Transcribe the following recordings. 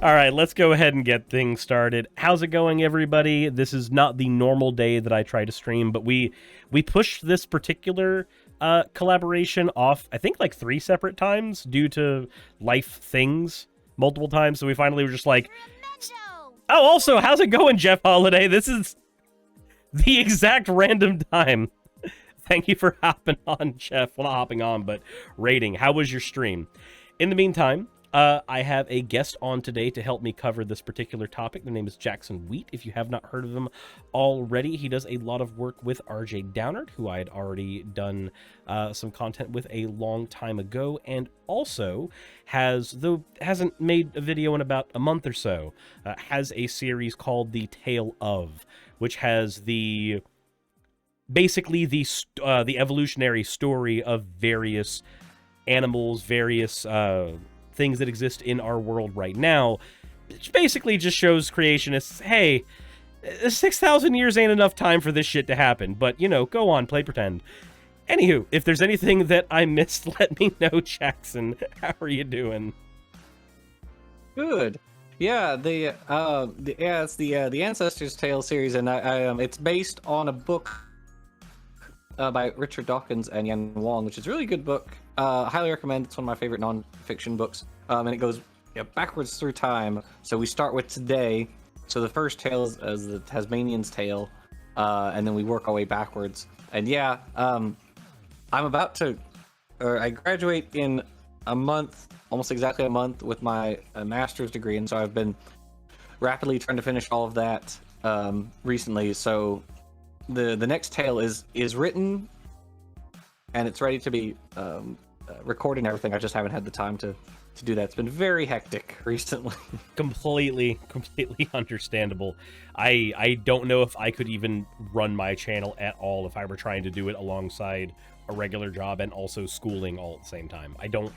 All right, let's go ahead and get things started. How's it going, everybody? This is not the normal day that I try to stream, but we pushed this particular collaboration off, I think, like 3 separate times due to life things multiple times. So we finally were just like, oh, also, how's it going, Jeff Holiday? This is the exact random time. Thank you for hopping on, Jeff. Well, not hopping on, but raiding. How was your stream? In the meantime, I have a guest on today to help me cover this particular topic. Their name is Jackson Wheat. If you have not heard of him already, he does a lot of work with RJ Downard, who I had already done some content with a long time ago, and also has, though hasn't made a video in about a month or so, has a series called The Tale of, which has basically the evolutionary story of various animals, various things that exist in our world right now, which basically just shows creationists, hey, 6,000 years ain't enough time for this shit to happen, but, you know, go on, play pretend. Anywho, if there's anything that I missed, let me know, Jackson. How are you doing? Good. Yeah, it's the Ancestors Tale series, and it's based on a book by Richard Dawkins and Yan Wong, which is a really good book. Highly recommend. It's one of my favorite non-fiction books, and it goes backwards through time. So we start with today. So the first tale is the Tasmanian's tale, and then we work our way backwards. And yeah, I'm about to, I graduate in a month, almost exactly a month, with my master's degree, and so I've been rapidly trying to finish all of that recently. So the next tale is written, and it's ready to be recorded and everything. I just haven't had the time to do that. It's been very hectic recently. Completely understandable. I don't know if I could even run my channel at all if I were trying to do it alongside a regular job and also schooling all at the same time. I don't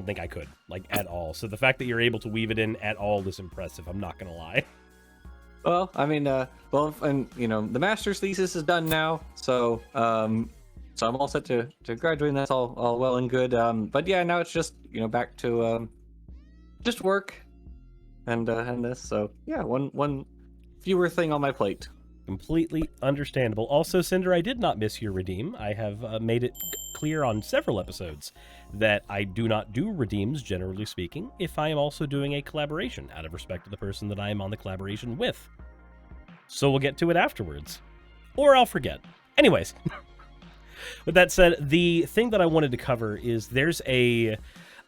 think I could, like, at all. So the fact that you're able to weave it in at all is impressive. I'm not gonna lie. Well, I mean, and you know, the master's thesis is done now, so so I'm all set to graduate, and that's all well and good. But yeah, now it's just, you know, back to just work and this. So yeah, one fewer thing on my plate. Completely understandable. Also, Cinder, I did not miss your redeem. I have made it clear on several episodes that I do not do redeems, generally speaking, if I am also doing a collaboration, out of respect to the person that I am on the collaboration with. So we'll get to it afterwards. Or I'll forget. Anyways. With that said, the thing that I wanted to cover is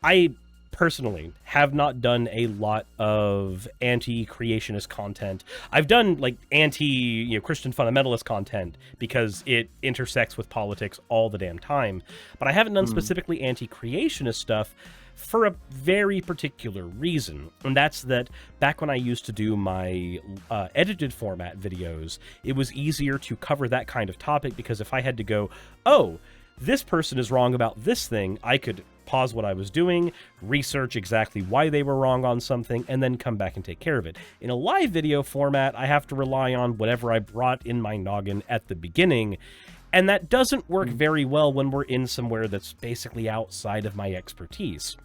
I personally have not done a lot of anti-creationist content. I've done, like, Christian fundamentalist content because it intersects with politics all the damn time, but I haven't done specifically anti-creationist stuff for a very particular reason, and that's that back when I used to do my edited format videos, it was easier to cover that kind of topic, because if I had to go, oh, this person is wrong about this thing, I could pause what I was doing, research exactly why they were wrong on something, and then come back and take care of it. In a live video format, I have to rely on whatever I brought in my noggin at the beginning, and that doesn't work very well when we're in somewhere that's basically outside of my expertise.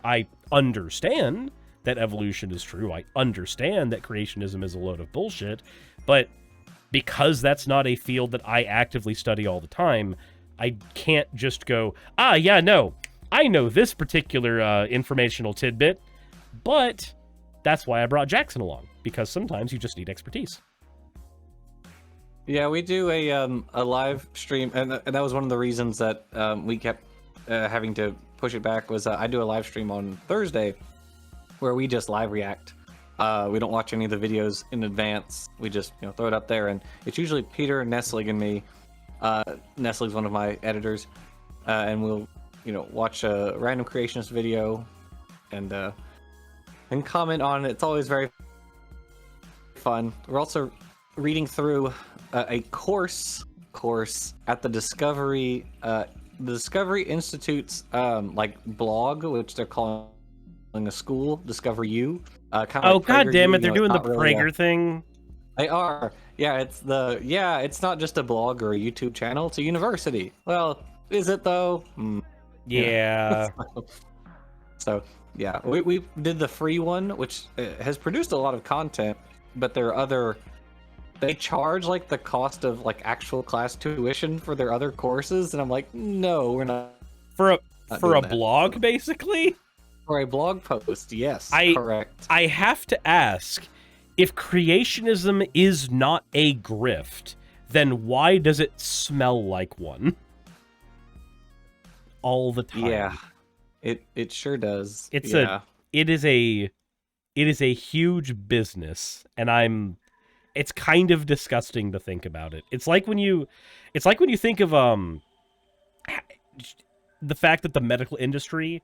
I understand that evolution is true, I understand that creationism is a load of bullshit, but because that's not a field that I actively study all the time, I can't just go, yeah, no, I know this particular informational tidbit, but that's why I brought Jackson along, because sometimes you just need expertise. Yeah, we do a live stream, and that was one of the reasons that we kept having to push it back, was I do a live stream on Thursday where we just live react. We don't watch any of the videos in advance. We just, you know, throw it up there, and it's usually Peter, Nestling, and me. Nestling's one of my editors, and we'll, you know, watch a random creationist video and comment on it. It's always very fun. We're also reading through a course at the Discovery Institute's like blog, which they're calling a school, Discover You. Oh, god damn it, they're doing the Prager thing. They are. Yeah, it's not just a blog or a YouTube channel, it's a university. Well, is it though? Yeah. So yeah, we did the free one, which has produced a lot of content, but there are other. They charge like the cost of like actual class tuition for their other courses, and I'm like, no, we're not. For a Not for doing a that. blog, basically. For a blog post, yes, I correct. I have to ask, if creationism is not a grift, then why does it smell like one? All the time. Yeah, it sure does. It's yeah. it is a huge business, and it's kind of disgusting to think about it. It's like when you think of the fact that the medical industry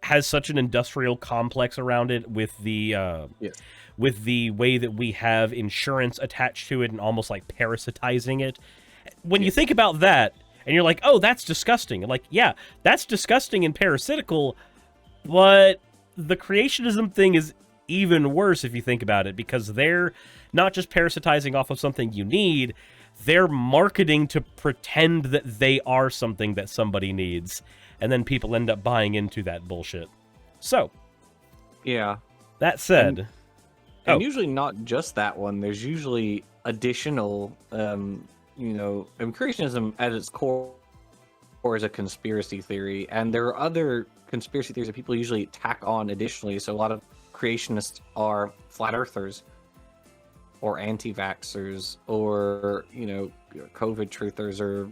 has such an industrial complex around it with the Yes. with the way that we have insurance attached to it and almost like parasitizing it. When you think about that and you're like, "Oh, that's disgusting." And like, yeah, that's disgusting and parasitical, but the creationism thing is even worse if you think about it, because they're not just parasitizing off of something you need, they're marketing to pretend that they are something that somebody needs, and then people end up buying into that bullshit. So, Yeah. that said, And usually not just that one. There's usually additional, and creationism at its core is a conspiracy theory, and there are other conspiracy theories that people usually tack on additionally. So a lot of creationists are flat earthers, or anti-vaxxers, or COVID truthers, or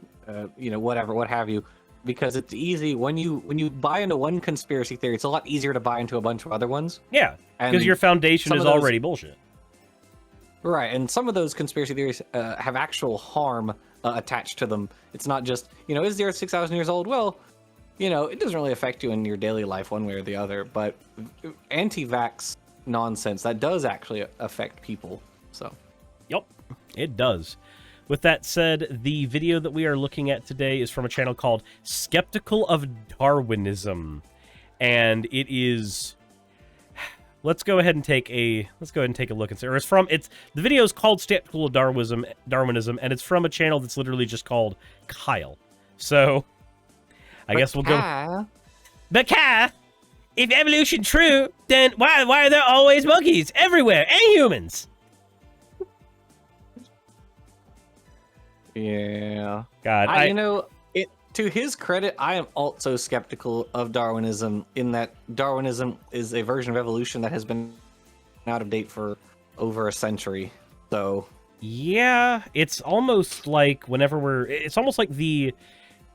whatever, what have you. Because it's easy when you buy into one conspiracy theory, it's a lot easier to buy into a bunch of other ones. yeah, because And your foundation some is of those- already bullshit. Right, and some of those conspiracy theories have actual harm attached to them. It's not just, is the Earth 6,000 years old? Well, it doesn't really affect you in your daily life one way or the other, but anti-vax nonsense, that does actually affect people, so. Yep, it does. With that said, the video that we are looking at today is from a channel called Skeptical of Darwinism, and it is. Let's go ahead and take a look and see. Or the video is called Skeptical of Darwinism, and it's from a channel that's literally just called Kyle. So, I guess we'll go. But Kyle, if evolution true, then why are there always monkeys everywhere and humans? Yeah. God, to his credit, I am also skeptical of Darwinism, in that Darwinism is a version of evolution that has been out of date for over a century. So, yeah, it's almost like it's almost like the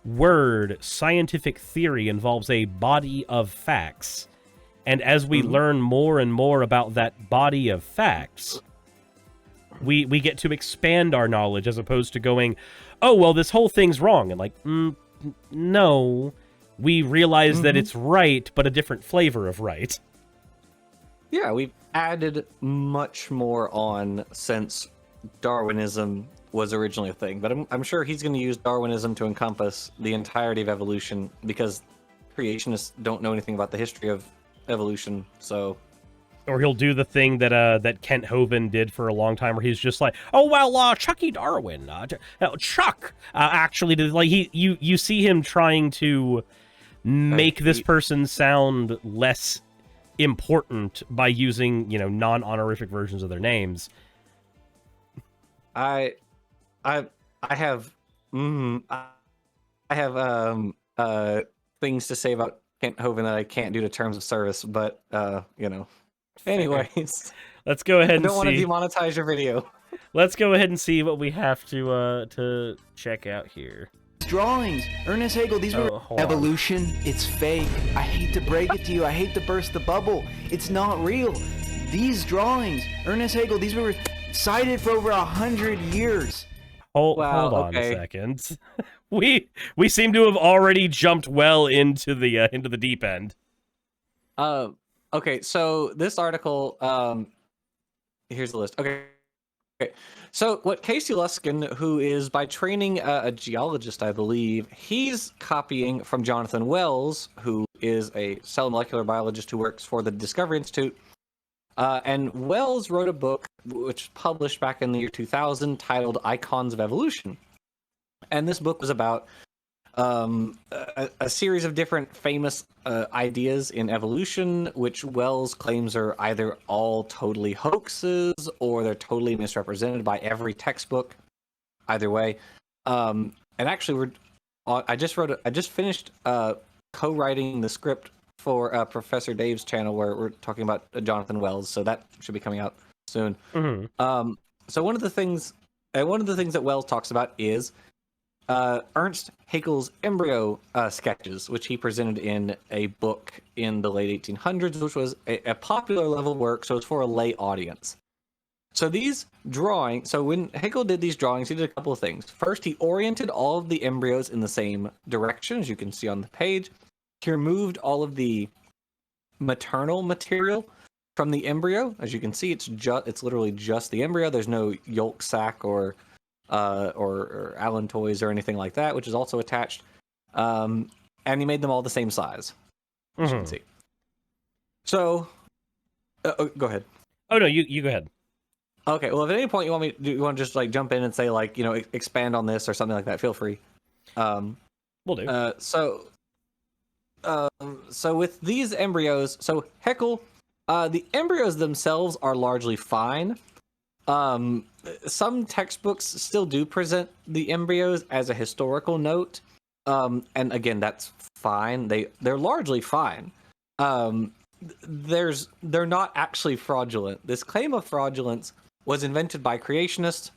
word scientific theory involves a body of facts. And as we learn more and more about that body of facts, we get to expand our knowledge, as opposed to going, oh, well, this whole thing's wrong. And like, no, we realize that it's right, but a different flavor of right. yeah, we've added much more on since Darwinism was originally a thing. But I'm sure he's going to use Darwinism to encompass the entirety of evolution, because creationists don't know anything about the history of evolution, so... Or he'll do the thing that Kent Hovind did for a long time, where he's just like, oh, well, Chucky Darwin, Chuck, actually did, like, you see him trying to make this person sound less important by using, non-honorific versions of their names. I have things to say about Kent Hovind that I can't do to terms of service, but anyways, let's go ahead and I don't want to see. demonetize your video. Let's go ahead and see what we have to check out here. Drawings, Ernest Hagel, these were hold on. evolution. It's fake. I hate to break it to you. I hate to burst the bubble. It's not real. These drawings, Ernest Hagel, these were cited for over 100 years. Hold on a second. We seem to have already jumped well into the deep end. Okay, so this article, here's the list. Okay. So what Casey Luskin, who is by training a geologist, I believe, he's copying from Jonathan Wells, who is a cell molecular biologist who works for the Discovery Institute. And Wells wrote a book which was published back in the year 2000 titled Icons of Evolution. And this book was about a series of different famous ideas in evolution, which Wells claims are either all totally hoaxes or they're totally misrepresented by every textbook. Either way, and actually, I just finished co-writing the script for Professor Dave's channel where we're talking about Jonathan Wells, so that should be coming out soon. Mm-hmm. So one of the things that Wells talks about is Ernst Haeckel's embryo sketches, which he presented in a book in the late 1800s, which was a popular level work, so it's for a lay audience. So these drawings, so when Haeckel did these drawings, he did a couple of things. First, he oriented all of the embryos in the same direction, as you can see on the page. He removed all of the maternal material from the embryo. As you can see, it's literally just the embryo. There's no yolk sac or allantois or anything like that, which is also attached. And he made them all the same size, as you can see. So, go ahead. Oh no, you go ahead. Okay, well, if at any point you want to just like jump in and say like, you know, expand on this or something like that, feel free. Will do. So with these embryos, so Haeckel, the embryos themselves are largely fine. Some textbooks still do present the embryos as a historical note, and again, that's fine. They're largely fine. They're not actually fraudulent. This claim of fraudulence was invented by creationists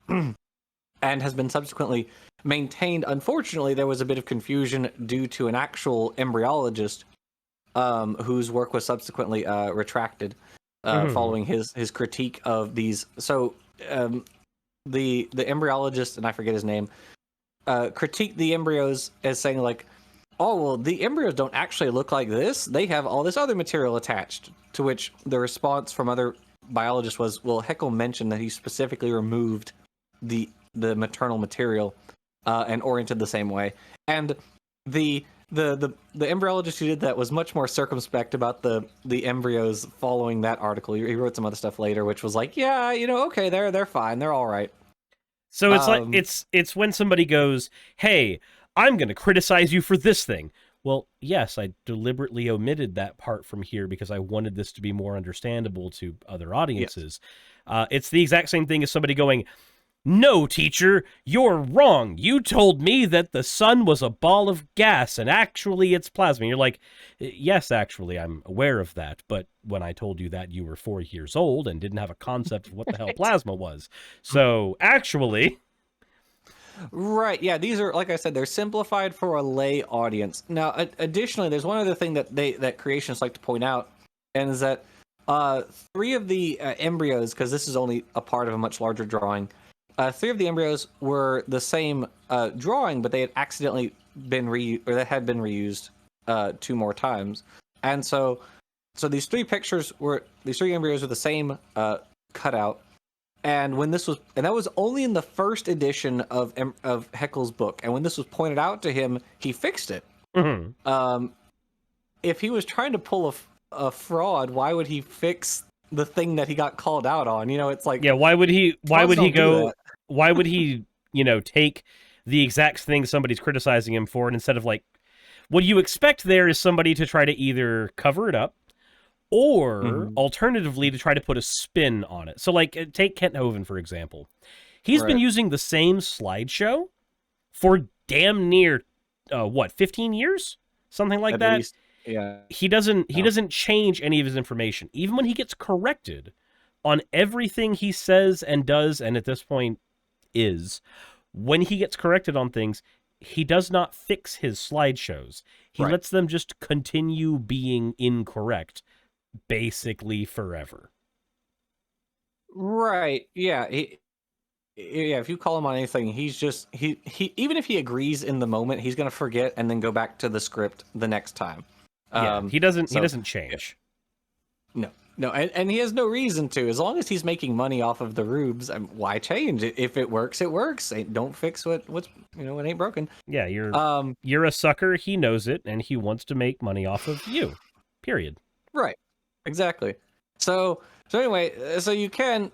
and has been subsequently maintained. Unfortunately, there was a bit of confusion due to an actual embryologist whose work was subsequently retracted following his critique of these. So the embryologist, and I forget his name, critiqued the embryos as saying like, oh, well, the embryos don't actually look like this. They have all this other material attached. To which the response from other biologists was, well, Haeckel mentioned that he specifically removed the maternal material and oriented the same way. And the embryologist who did that was much more circumspect about the embryos following that article. He wrote some other stuff later, which was like, yeah, you know, okay, they're fine, they're all right. So it's like it's when somebody goes, "Hey, I'm going to criticize you for this thing." Well, yes, I deliberately omitted that part from here because I wanted this to be more understandable to other audiences. Yes. It's the exact same thing as somebody going, "No, teacher, you're wrong. You told me that the sun was a ball of gas and actually it's plasma." And you're like, "Yes, actually, I'm aware of that. But when I told you that, you were 4 years old and didn't have a concept of what the hell plasma was. So actually..." Right, yeah, these are, like I said, they're simplified for a lay audience. Now, additionally, there's one other thing that creationists like to point out, and is that 3 of the embryos, because this is only a part of a much larger drawing, 3 of the embryos were the same drawing, but they had accidentally been reused 2 more times. And so these 3 embryos were the same cutout. And that was only in the first edition of Haeckel's book. And when this was pointed out to him, he fixed it. Mm-hmm. If he was trying to pull a fraud, why would he fix the thing that he got called out on? You know, it's like, yeah, why would he take the exact thing somebody's criticizing him for, and instead of like, what you expect there is somebody to try to either cover it up or alternatively to try to put a spin on it. So like, take Kent Hovind, for example. He's been using the same slideshow for damn near 15 years? Something like that. Least, yeah. He doesn't change any of his information. Even when he gets corrected on everything he says and does, and at this point when he gets corrected on things, he does not fix his slideshows. He lets them just continue being incorrect basically forever. Right. Yeah. If you call him on anything, he's just he even if he agrees in the moment, he's gonna forget and then go back to the script the next time. He doesn't change. Yeah. No, and he has no reason to. As long as he's making money off of the rubes, why change? If it works, it works. Don't fix what ain't broken. Yeah, you're a sucker. He knows it, and he wants to make money off of you. Period. Right. Exactly. So anyway, so you can.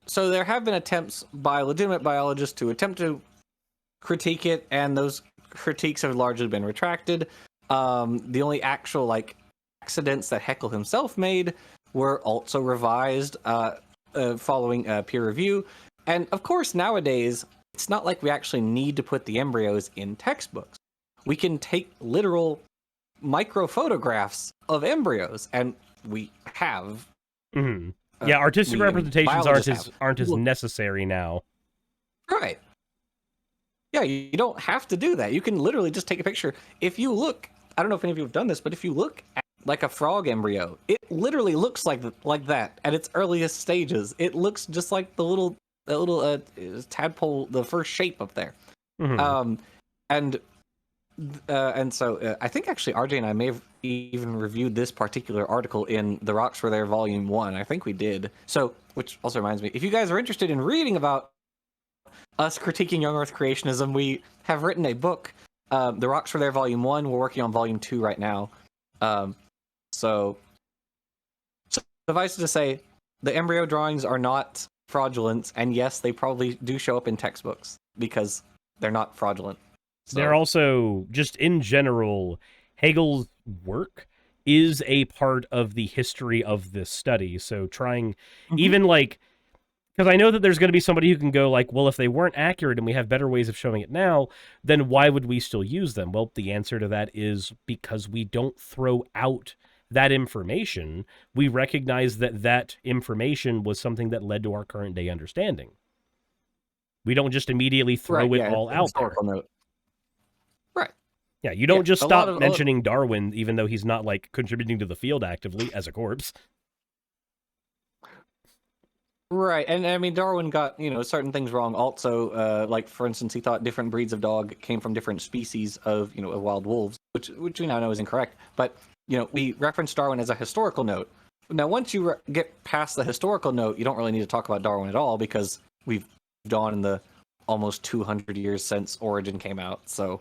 So there have been attempts by legitimate biologists to attempt to critique it, and those critiques have largely been retracted. The only actual like accidents that Heckel himself made were also revised following peer review. And of course, nowadays, it's not like we actually need to put the embryos in textbooks. We can take literal micro photographs of embryos, and we have. Mm-hmm. Yeah, artistic representations aren't as Look, necessary now. right. Yeah, you don't have to do that. You can literally just take a picture. If you look, I don't know if any of you have done this, but if you look at like a frog embryo, it literally looks like that at its earliest stages. It looks just like the little tadpole, the first shape up there. Mm-hmm. And so I think actually RJ and I may have even reviewed this particular article in The Rocks Were There Volume 1. I think we did. So, which also reminds me, if you guys are interested in reading about us critiquing young Earth creationism, we have written a book, The Rocks Were There Volume 1. We're working on Volume 2 right now. So suffice it to say, the embryo drawings are not fraudulent, and yes, they probably do show up in textbooks because they're not fraudulent. So. They're also, just in general, Hegel's work is a part of the history of this study. So trying, even like, because I know that there's going to be somebody who can go like, well, if they weren't accurate and we have better ways of showing it now, then why would we still use them? Well, the answer to that is because we don't throw out that information. We recognize that that information was something that led to our current day understanding. We don't just immediately throw it all out there. Note. Right. Yeah, you don't just stop mentioning Darwin, even though he's not like contributing to the field actively as a corpse. Right, and I mean Darwin got certain things wrong. Also, like for instance, he thought different breeds of dog came from different species of wild wolves, which we now know is incorrect. But we reference Darwin as a historical note. Now, once you get past the historical note, you don't really need to talk about Darwin at all because we've gone in the almost 200 years since Origin came out. So,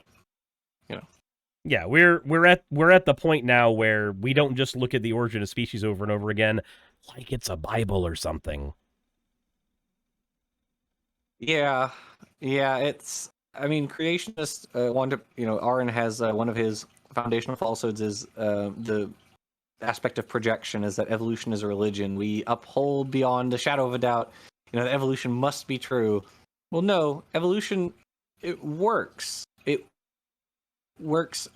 yeah, we're at the point now where we don't just look at the origin of species over and over again like it's a Bible or something. Yeah, it's. I mean, creationists Aaron has one of his foundational falsehoods is the aspect of projection is that evolution is a religion. We uphold beyond the shadow of a doubt, that evolution must be true. Well, no, evolution, it works. It works.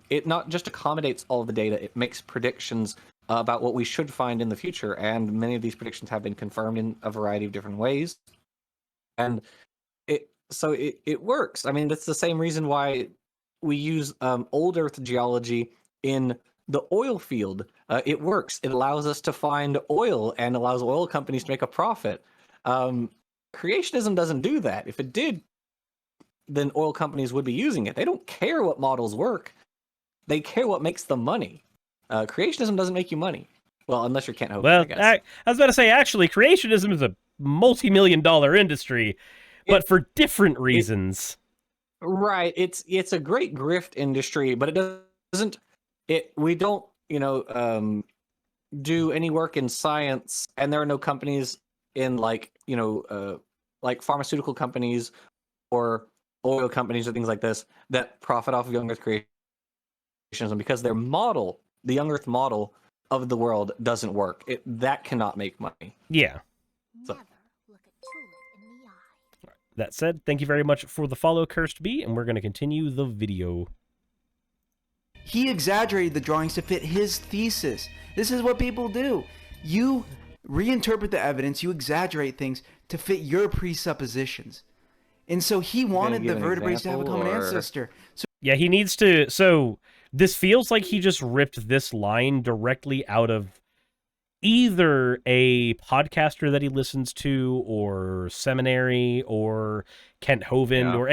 It not just accommodates all of the data, it makes predictions about what we should find in the future, and many of these predictions have been confirmed in a variety of different ways. And it works. I mean, that's the same reason why we use old Earth geology in the oil field. It works. It allows us to find oil and allows oil companies to make a profit. Creationism doesn't do that. If it did, then oil companies would be using it. They don't care what models work. They care what makes them money. Creationism doesn't make you money. Well, unless you're Kent Hovind, Well, I guess. I was about to say, actually, creationism is a multi-million-dollar industry, but for different reasons. Right. It's a great grift industry, but it doesn't. We don't do any work in science, and there are no companies in like pharmaceutical companies or oil companies or things like this that profit off of young Earth creationism because their model, the young Earth model of the world, doesn't work. That cannot make money. Yeah. So. That said, thank you very much for the follow, Cursed Bee, and we're going to continue the video. He exaggerated the drawings to fit his thesis. This is what people do. You reinterpret the evidence, you exaggerate things to fit your presuppositions. And so he wanted the vertebrates to have a common ancestor. So yeah, he needs to... So, this feels like he just ripped this line directly out of either a podcaster that he listens to, or seminary, or Kent Hovind, or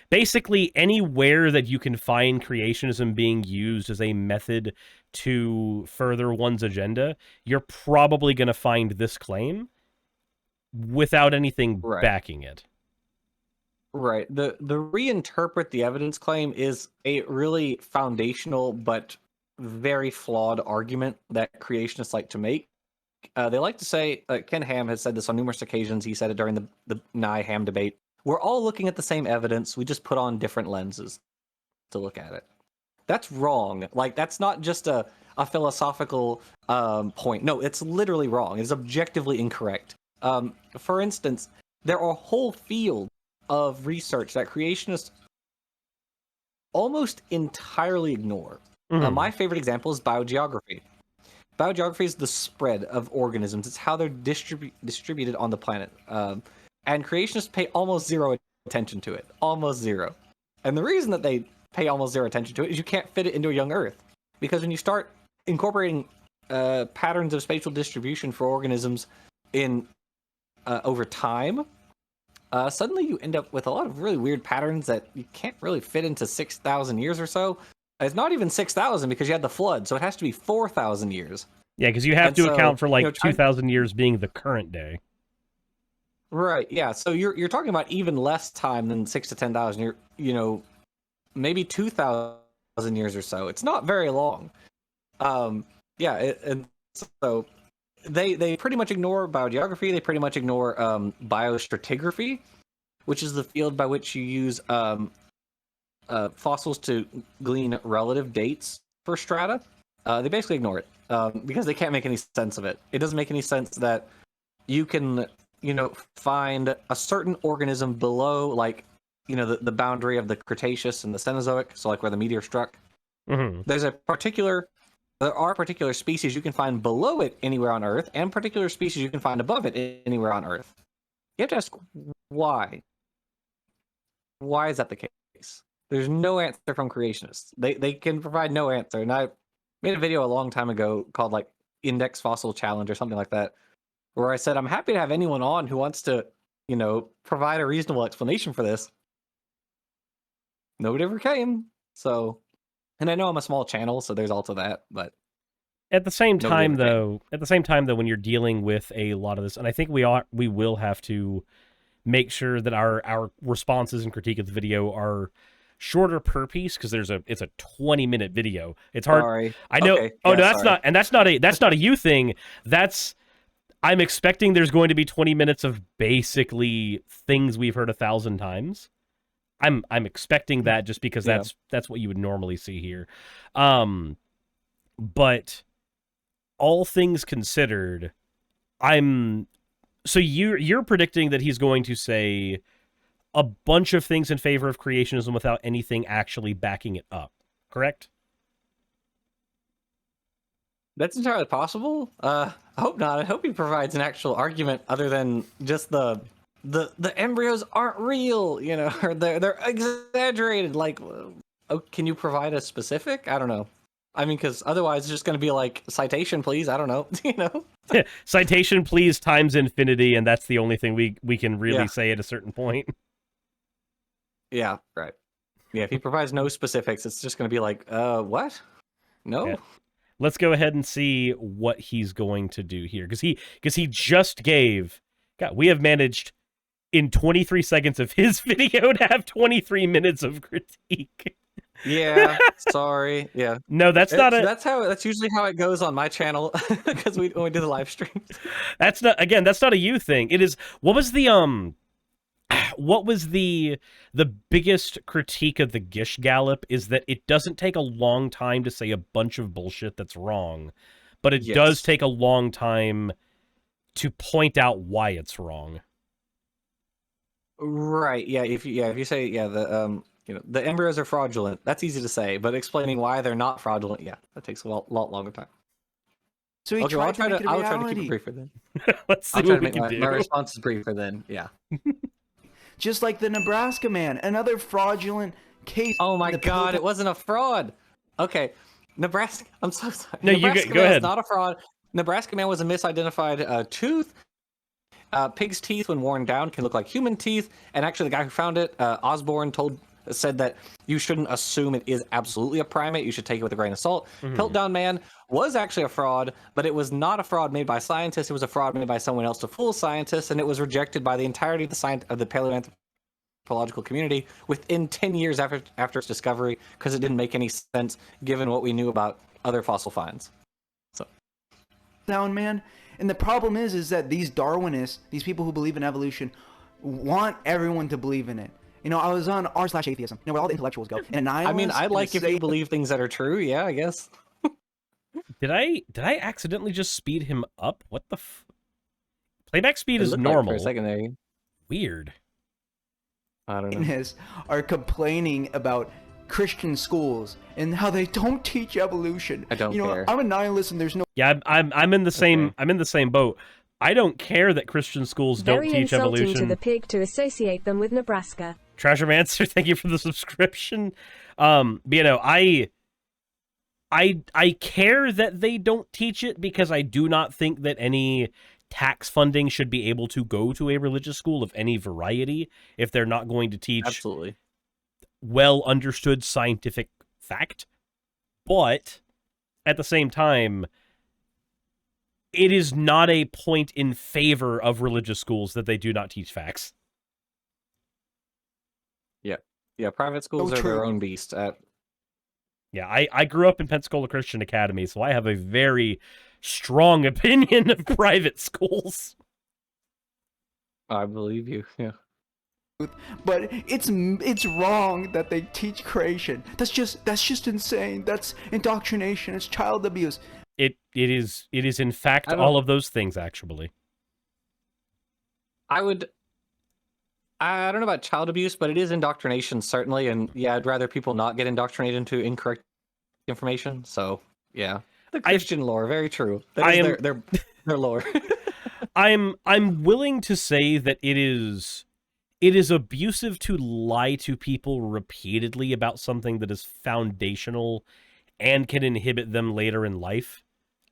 basically anywhere that you can find creationism being used as a method to further one's agenda, you're probably going to find this claim without anything backing it. Right. The reinterpret the evidence claim is a really foundational but very flawed argument that creationists like to make. They like to say, Ken Ham has said this on numerous occasions. He said it during the Nye-Ham debate. We're all looking at the same evidence. We just put on different lenses. to look at it. That's wrong. Like, that's not just a philosophical point. No, it's literally wrong. It's objectively incorrect. For instance, there are whole fields of research that creationists almost entirely ignore. My favorite example is biogeography. Biogeography is the spread of organisms. It's how they're distributed on the planet. And creationists pay almost zero attention to it. Almost zero. And the reason that they pay almost zero attention to it is you can't fit it into a young Earth. Because when you start incorporating patterns of spatial distribution for organisms in over time, suddenly you end up with a lot of really weird patterns that you can't really fit into 6,000 years or so. It's not even 6,000 because you had the flood, so it has to be 4,000 years. Yeah, because you have to account for like 2,000 years being the current day. Right. Yeah. So you're talking about even less time than 6,000 to 10,000. Maybe 2,000 years or so. It's not very long. And so they pretty much ignore biogeography. They pretty much ignore biostratigraphy, which is the field by which you use fossils to glean relative dates for strata. They basically ignore it because they can't make any sense of it. It doesn't make any sense that you can, find a certain organism below, like, the boundary of the Cretaceous and the Cenozoic, so like where the meteor struck. Mm-hmm. There are particular species you can find below it anywhere on Earth, and particular species you can find above it anywhere on Earth. You have to ask why. Why is that the case? There's no answer from creationists. They can provide no answer. And I made a video a long time ago called like Index Fossil Challenge or something like that, where I said I'm happy to have anyone on who wants to, provide a reasonable explanation for this. Nobody ever came. So, and I know I'm a small channel, so there's also that, but at the same time though, when you're dealing with a lot of this, and I think we will have to make sure that our responses and critique of the video are shorter per piece, because it's a 20-minute video. It's hard. Sorry. I know. Okay. Oh, Yeah, no, that's sorry. not a you thing. I'm expecting there's going to be 20 minutes of basically things we've heard 1,000 times. I'm expecting that just because that's what you would normally see here. But all things considered, so you're predicting that he's going to say a bunch of things in favor of creationism without anything actually backing it up, correct? That's entirely possible. I hope not. I hope he provides an actual argument other than just the embryos aren't real, or they're exaggerated. Like, can you provide a specific? I don't know. I mean, because otherwise it's just going to be like, citation, please. I don't know. Citation, please, times infinity, and that's the only thing we can really say at a certain point. Yeah, right. Yeah, if he provides no specifics, it's just going to be like, what? No. Yeah. Let's go ahead and see what he's going to do here, because he just gave. God, we have managed in 23 seconds of his video to have 23 minutes of critique. Yeah, sorry. Yeah. No, that's that's usually how it goes on my channel because when we do the live streams. That's not a you thing. It is. What was the biggest critique of the Gish Gallop is that it doesn't take a long time to say a bunch of bullshit that's wrong, but it does take a long time to point out why it's wrong. Right. Yeah. If you say the embryos are fraudulent, that's easy to say, but explaining why they're not fraudulent, that takes a lot longer time. So he I'll tried to make it a I'll try to reality. keep it briefer then. Let's see I'll try what to we make can do. my responses briefer then. Yeah. Just like the Nebraska man, another fraudulent case. Oh my God! It wasn't a fraud. Okay, Nebraska. I'm so sorry. No, Nebraska go man ahead. is not a fraud. Nebraska man was a misidentified tooth. Pig's teeth, when worn down, can look like human teeth. And actually, the guy who found it, Osborne, said that you shouldn't assume it is absolutely a primate. You should take it with a grain of salt. Piltdown Man was actually a fraud, but it was not a fraud made by scientists. It was a fraud made by someone else to fool scientists, and it was rejected by the entirety of the paleoanthropological community within 10 years after its discovery, because it didn't make any sense given what we knew about other fossil finds. So, Down man. And the problem is that these Darwinists, these people who believe in evolution, want everyone to believe in it. I was on r/atheism, where all the intellectuals go. And I mean, I like if you believe things that are true. Yeah, I guess. Did I accidentally just speed him up? What the Playback speed It is looked like normal. for a second there. Weird. I don't know. Are complaining about Christian schools and how they don't teach evolution. I don't care. I'm a nihilist and there's no Yeah, I'm in the same Okay. I'm in the same boat. I don't care that Christian schools don't Very teach insulting evolution. to the pig to associate them with Nebraska. Treasuremancer, thank you for the subscription. But, I care that they don't teach it because I do not think that any tax funding should be able to go to a religious school of any variety if they're not going to teach Absolutely. well understood scientific fact. But at the same time, it is not a point in favor of religious schools that they do not teach facts. Yeah, private schools are true. their own beast. Yeah, I grew up in Pensacola Christian Academy, so I have a very strong opinion of private schools. I believe you. Yeah. but it's wrong that they teach creation. That's just insane. That's indoctrination. It's child abuse. It is in fact I don't- all of those things, actually. I don't know about child abuse, but it is indoctrination, certainly. And yeah, I'd rather people not get indoctrinated into incorrect information. So yeah, the Christian lore, very true. That is their lore. I'm willing to say that it is abusive to lie to people repeatedly about something that is foundational and can inhibit them later in life.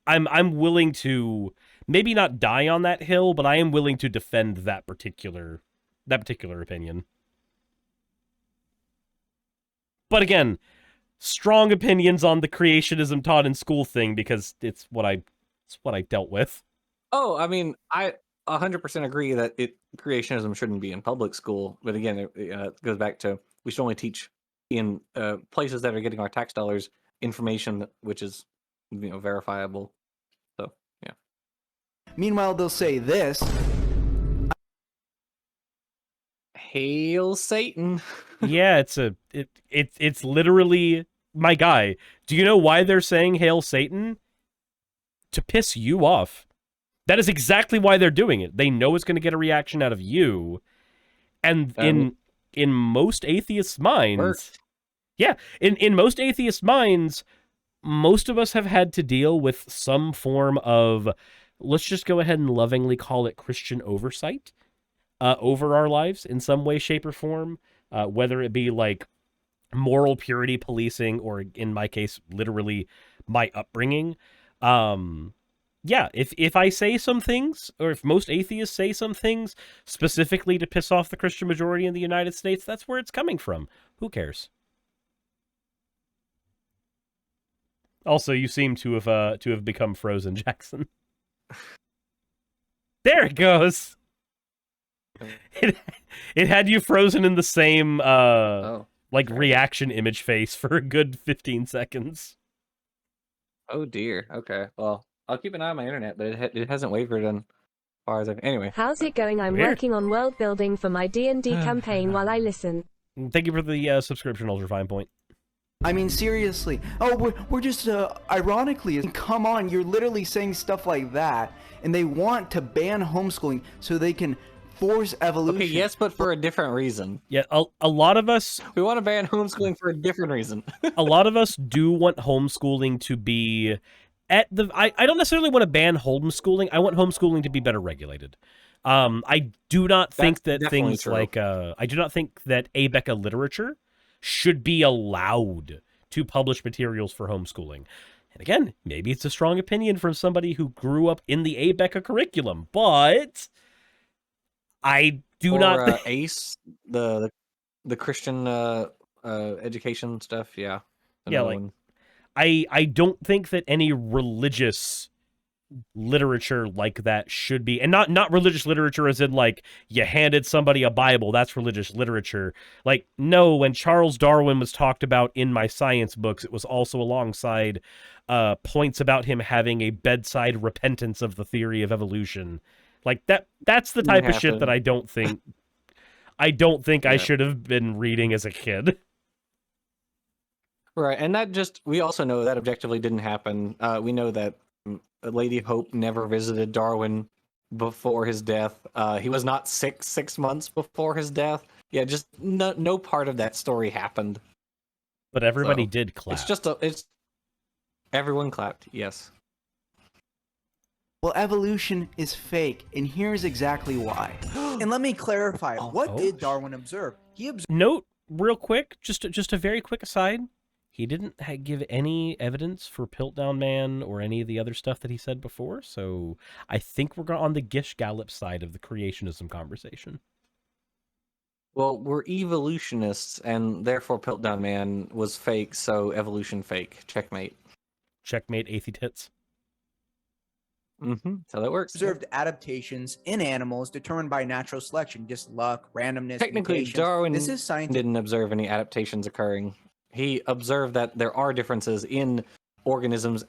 I'm willing to maybe not die on that hill, but I am willing to defend that particular opinion. But again, strong opinions on the creationism taught in school thing because it's what I dealt with. Oh, I mean, I 100% agree that creationism shouldn't be in public school. But again, it goes back to we should only teach in places that are getting our tax dollars information which is verifiable. So yeah. Meanwhile, they'll say this. Hail Satan. Yeah, it's literally, my guy. Do you know why they're saying Hail Satan? To piss you off. That is exactly why they're doing it. They know it's going to get a reaction out of you. And in most atheists' minds, yeah, in most atheists' minds, most of us have had to deal with some form of, let's just go ahead and lovingly call it Christian oversight over our lives in some way, shape, or form, whether it be like moral purity policing or, in my case, literally my upbringing. Yeah, if I say some things, or if most atheists say some things specifically to piss off the Christian majority in the United States, that's where it's coming from. Who cares? Also, you seem to have become frozen, Jackson. There it goes. It had you frozen in the same reaction image face for a good 15 seconds. Oh dear. Okay. Well, I'll keep an eye on my internet, but it hasn't wavered as far as anyway. How's it going? I'm Weird. working on world building for my D&D campaign while I listen. Thank you for the subscription, Ultrafine Point. I mean, seriously. Oh, we're just, ironically, come on, you're literally saying stuff like that, and they want to ban homeschooling so they can force evolution. Okay, yes, but for a different reason. Yeah, a lot of us... We want to ban homeschooling for a different reason. A lot of us do want homeschooling to be... I don't necessarily want to ban homeschooling. I want homeschooling to be better regulated. I do not think that things true. like... I do not think that ABECA literature should be allowed to publish materials for homeschooling. And again, maybe it's a strong opinion from somebody who grew up in the ABECA curriculum, but I do not... ACE, the Christian education stuff, yeah. Yeah, like, I don't think that any religious literature like that should be, and not religious literature as in like you handed somebody a Bible, that's religious literature. Like, no, when Charles Darwin was talked about in my science books, it was also alongside points about him having a bedside repentance of the theory of evolution. Like that's the type of shit that I don't think I don't think I Yeah. should have been reading as a kid. Right, and we also know that objectively didn't happen. We know that Lady Hope never visited Darwin before his death. He was not sick 6 months before his death. Yeah, just no part of that story happened. But everybody So, did clap. It's everyone clapped. Yes. Well, evolution is fake, and here's exactly why. And let me clarify. What oh. did Darwin observe? He observed Note, real quick, just a very quick aside. He didn't give any evidence for Piltdown Man or any of the other stuff that he said before, so I think we're on the Gish Gallop side of the creationism conversation. Well, we're evolutionists, and therefore Piltdown Man was fake, so evolution fake. Checkmate. Checkmate, Aethy Tits. That's how that works. adaptations in animals determined by natural selection, just luck, randomness, Technically, mutations. Darwin This is science. didn't observe any adaptations occurring. He observed that there are differences in organisms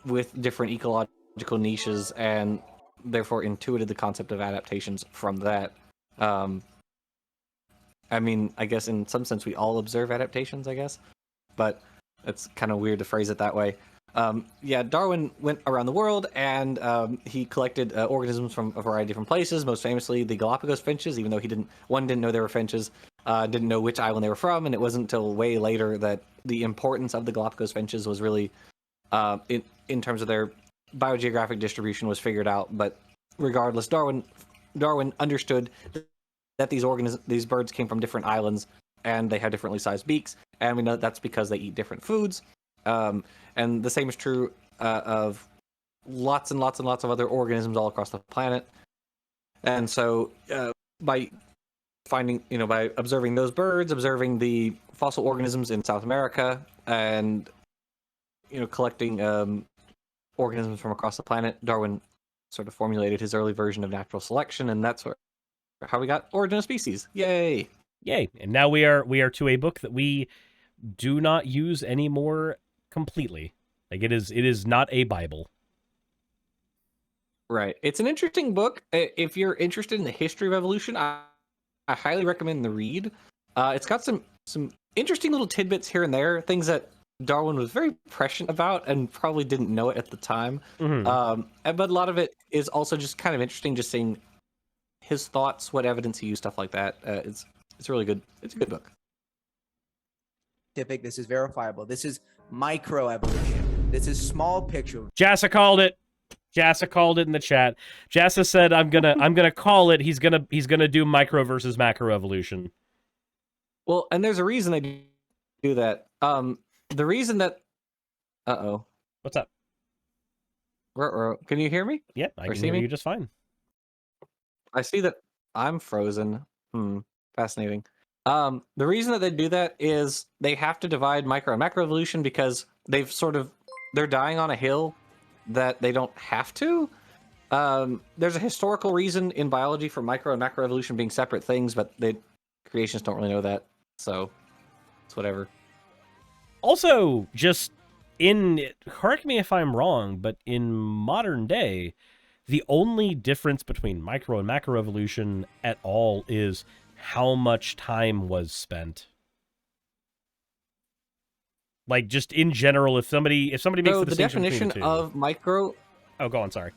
with different ecological niches, and therefore intuited the concept of adaptations from that. I mean, I guess in some sense we all observe adaptations, I guess, but it's kind of weird to phrase it that way. Yeah, Darwin went around the world, and he collected organisms from a variety of different places, most famously the Galapagos finches, even though he didn't know they were finches, didn't know which island they were from, and it wasn't until way later that the importance of the Galapagos finches was really, in terms of their biogeographic distribution, was figured out. But regardless, Darwin understood that these birds came from different islands, and they have differently sized beaks, and we know that's because they eat different foods. And the same is true of lots and lots and lots of other organisms all across the planet. And so, by observing those birds, observing the fossil organisms in South America, and collecting organisms from across the planet, Darwin sort of formulated his early version of natural selection, and that's how we got Origin of Species. Yay! Yay! And now we are to a book that we do not use anymore completely. Like it is not a Bible. Right. It's an interesting book. If you're interested in the history of evolution, I highly recommend the read. It's got some interesting little tidbits here and there, things that Darwin was very prescient about and probably didn't know it at the time. Mm-hmm. But a lot of it is also just kind of interesting, just seeing his thoughts, what evidence he used, stuff like that. It's really good. It's a good book. This is verifiable. This is microevolution. This is small picture. Jassa called it. Jassa called it in the chat. Jassa said, "I'm gonna call it. He's gonna do micro versus macro evolution." Well, and there's a reason they do that. The reason that, What's up? Can you hear me? Yeah, I Or can see hear me? you just fine. I see that I'm frozen. Fascinating. The reason that they do that is they have to divide micro and macro evolution because they're dying on a hill that they don't have to. There's a historical reason in biology for micro and macro evolution being separate things, but creationists don't really know that, so it's whatever. Also, correct me if I'm wrong, but in modern day, the only difference between micro and macro evolution at all is how much time was spent. Like, just in general, if somebody makes the distinction definition between the two. of micro. Oh, go on. Sorry.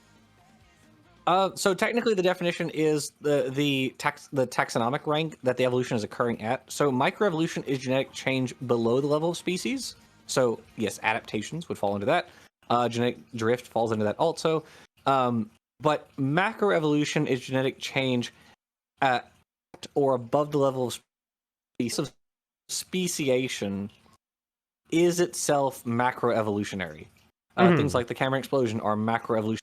So technically, the definition is the taxonomic rank that the evolution is occurring at. So microevolution is genetic change below the level of species. So yes, adaptations would fall into that. Genetic drift falls into that also. But macroevolution is genetic change at or above the level of species. Speciation is itself macroevolutionary. Things like the Cambrian explosion are macroevolution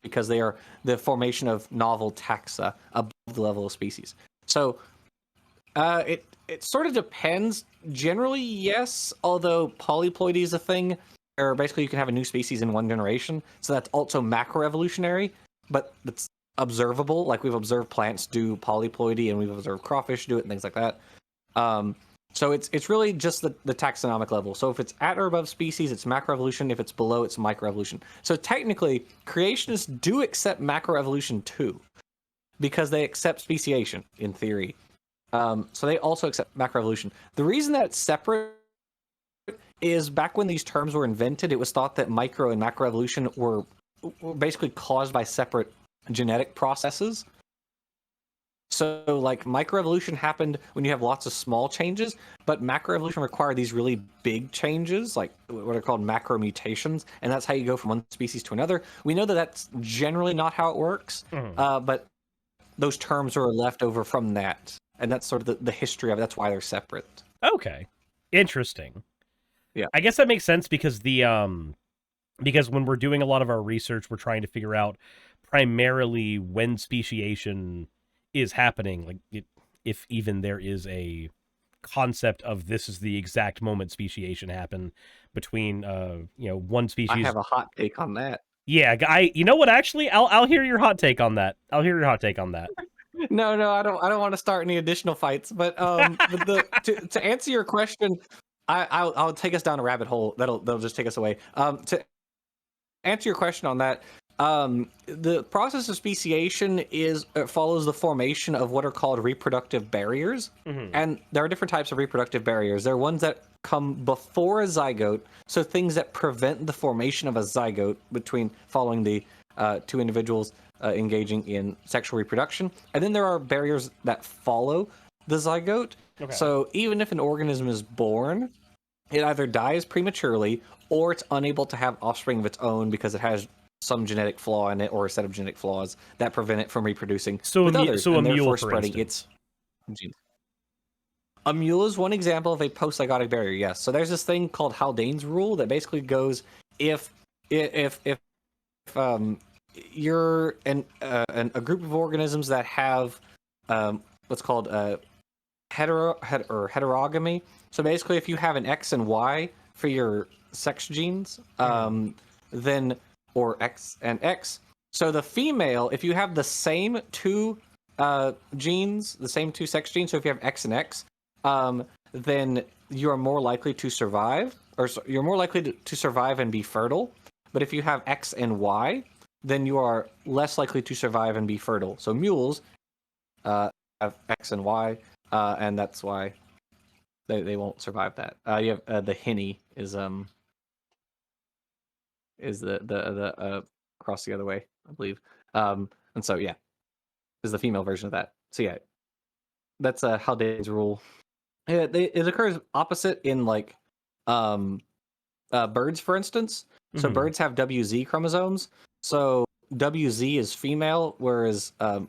because they are the formation of novel taxa above the level of species. So it sort of depends. Generally, yes, although polyploidy is a thing, or basically you can have a new species in one generation. So that's also macroevolutionary, but it's observable. Like we've observed plants do polyploidy, and we've observed crawfish do it, and things like that. So it's really just the taxonomic level. So if it's at or above species, it's macroevolution. If it's below, it's microevolution. So technically, creationists do accept macroevolution too, because they accept speciation in theory. So they also accept macroevolution. The reason that it's separate is back when these terms were invented, it was thought that micro and macroevolution were basically caused by separate genetic processes. So, like, microevolution happened when you have lots of small changes, but macroevolution required these really big changes, like what are called macromutations, and that's how you go from one species to another. We know that that's generally not how it works, but those terms are left over from that, and that's sort of the history of it. That's why they're separate. Okay. Interesting. Yeah. I guess that makes sense because because when we're doing a lot of our research, we're trying to figure out primarily when speciation is happening, like if even there is a concept of this is the exact moment speciation happened between one species. I have a hot take on that. Yeah, you know what, actually I'll hear your hot take on that. No, I don't want to start any additional fights, but to answer your question, I'll take us down a rabbit hole that'll just take us away. To answer your question on that, the process of speciation follows the formation of what are called reproductive barriers, and there are different types of reproductive barriers. There are ones that come before a zygote, so things that prevent the formation of a zygote between following the two individuals engaging in sexual reproduction, and then there are barriers that follow the zygote. Okay. So even if an organism is born, it either dies prematurely or it's unable to have offspring of its own because it has some genetic flaw in it or a set of genetic flaws that prevent it from reproducing with others, and therefore spreading its genes. A mule is one example of a post-zygotic barrier, yes. So there's this thing called Haldane's rule that basically goes if you're a group of organisms that have what's called heterogamy. So basically, if you have an X and Y for your sex genes, then or X and X. So the female, if you have the same two genes, the same two sex genes, so if you have X and X, then you are more likely to survive, or you're more likely to survive and be fertile. But if you have X and Y, then you are less likely to survive and be fertile. So mules have X and Y, and that's why they won't survive that. You have the hinny is the cross the other way, I believe. And so yeah, is the female version of that. So yeah, that's Haldane's rule. Yeah, it occurs opposite in like birds, for instance. So birds have WZ chromosomes. So WZ is female, whereas I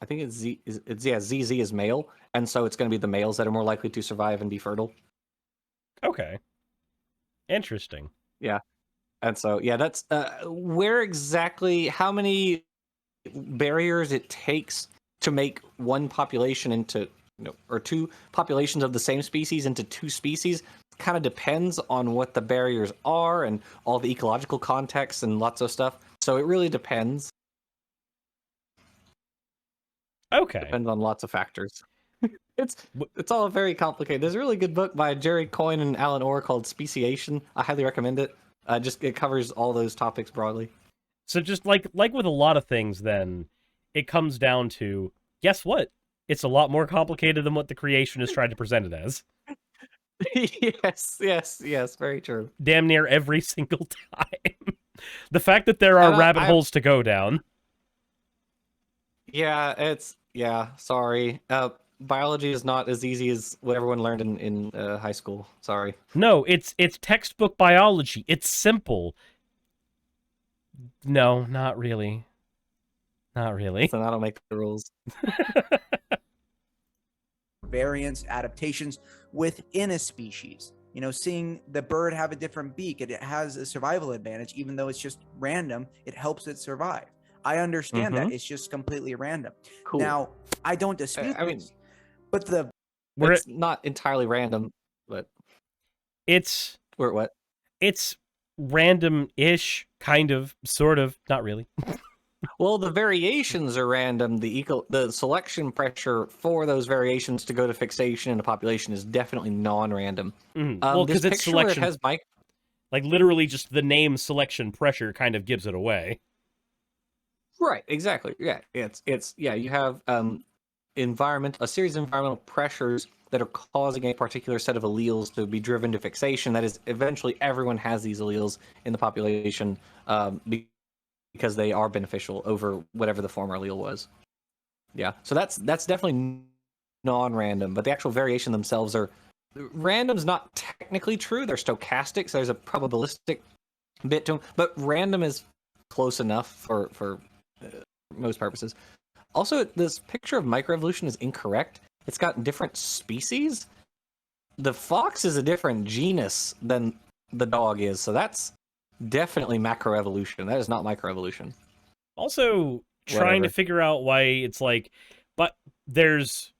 think ZZ is male, and so it's going to be the males that are more likely to survive and be fertile. Okay. Interesting. Yeah. And so, yeah, that's where exactly, how many barriers it takes to make one population into, or two populations of the same species into two species kind of depends on what the barriers are and all the ecological context and lots of stuff. So it really depends. Okay. Depends on lots of factors. It's all very complicated. There's a really good book by Jerry Coyne and Alan Orr called Speciation. I highly recommend it. It covers all those topics broadly. So just like with a lot of things, then it comes down to, guess what? It's a lot more complicated than what the creationists tried to present it as. Yes, very true. Damn near every single time. The fact that there are rabbit holes to go down. Yeah, sorry. Biology is not as easy as what everyone learned in high school. Sorry. No, it's textbook biology. It's simple. No, not really. Not really. So I don't make the rules. Variants, adaptations within a species. Seeing the bird have a different beak, it has a survival advantage, even though it's just random. It helps it survive. I understand that it's just completely random. Cool. Now, I don't dispute this, but it's not entirely random, but it's what? It's random-ish, kind of, sort of, not really. Well, the variations are random. The selection pressure for those variations to go to fixation in a population is definitely non-random. Well, because it's selection. Like literally, just the name selection pressure kind of gives it away. Right. Exactly. Yeah. You have a series of environmental pressures that are causing a particular set of alleles to be driven to fixation. That is, eventually everyone has these alleles in the population because they are beneficial over whatever the former allele was. Yeah, so that's definitely non-random, but the actual variation themselves are... Random's not technically true. They're stochastic, so there's a probabilistic bit to them, but random is close enough for most purposes. Also, this picture of microevolution is incorrect. It's got different species. The fox is a different genus than the dog is, so that's definitely macroevolution. That is not microevolution. Also, trying to figure out why it's like, but there's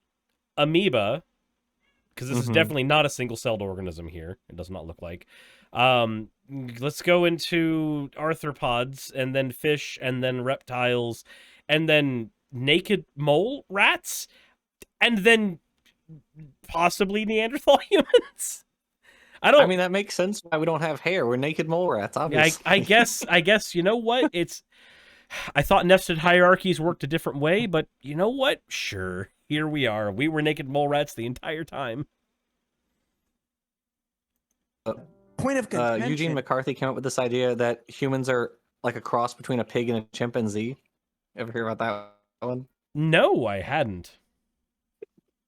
amoeba, because this is definitely not a single-celled organism here. It does not look like. Let's go into arthropods, and then fish, and then reptiles, and then naked mole rats, and then possibly Neanderthal humans. I mean, that makes sense why we don't have hair. We're naked mole rats, obviously. I guess, you know what? I thought nested hierarchies worked a different way, but you know what? Sure. Here we are. We were naked mole rats the entire time. Point of contention. Eugene McCarthy came up with this idea that humans are like a cross between a pig and a chimpanzee. Ever hear about that one? No, I hadn't.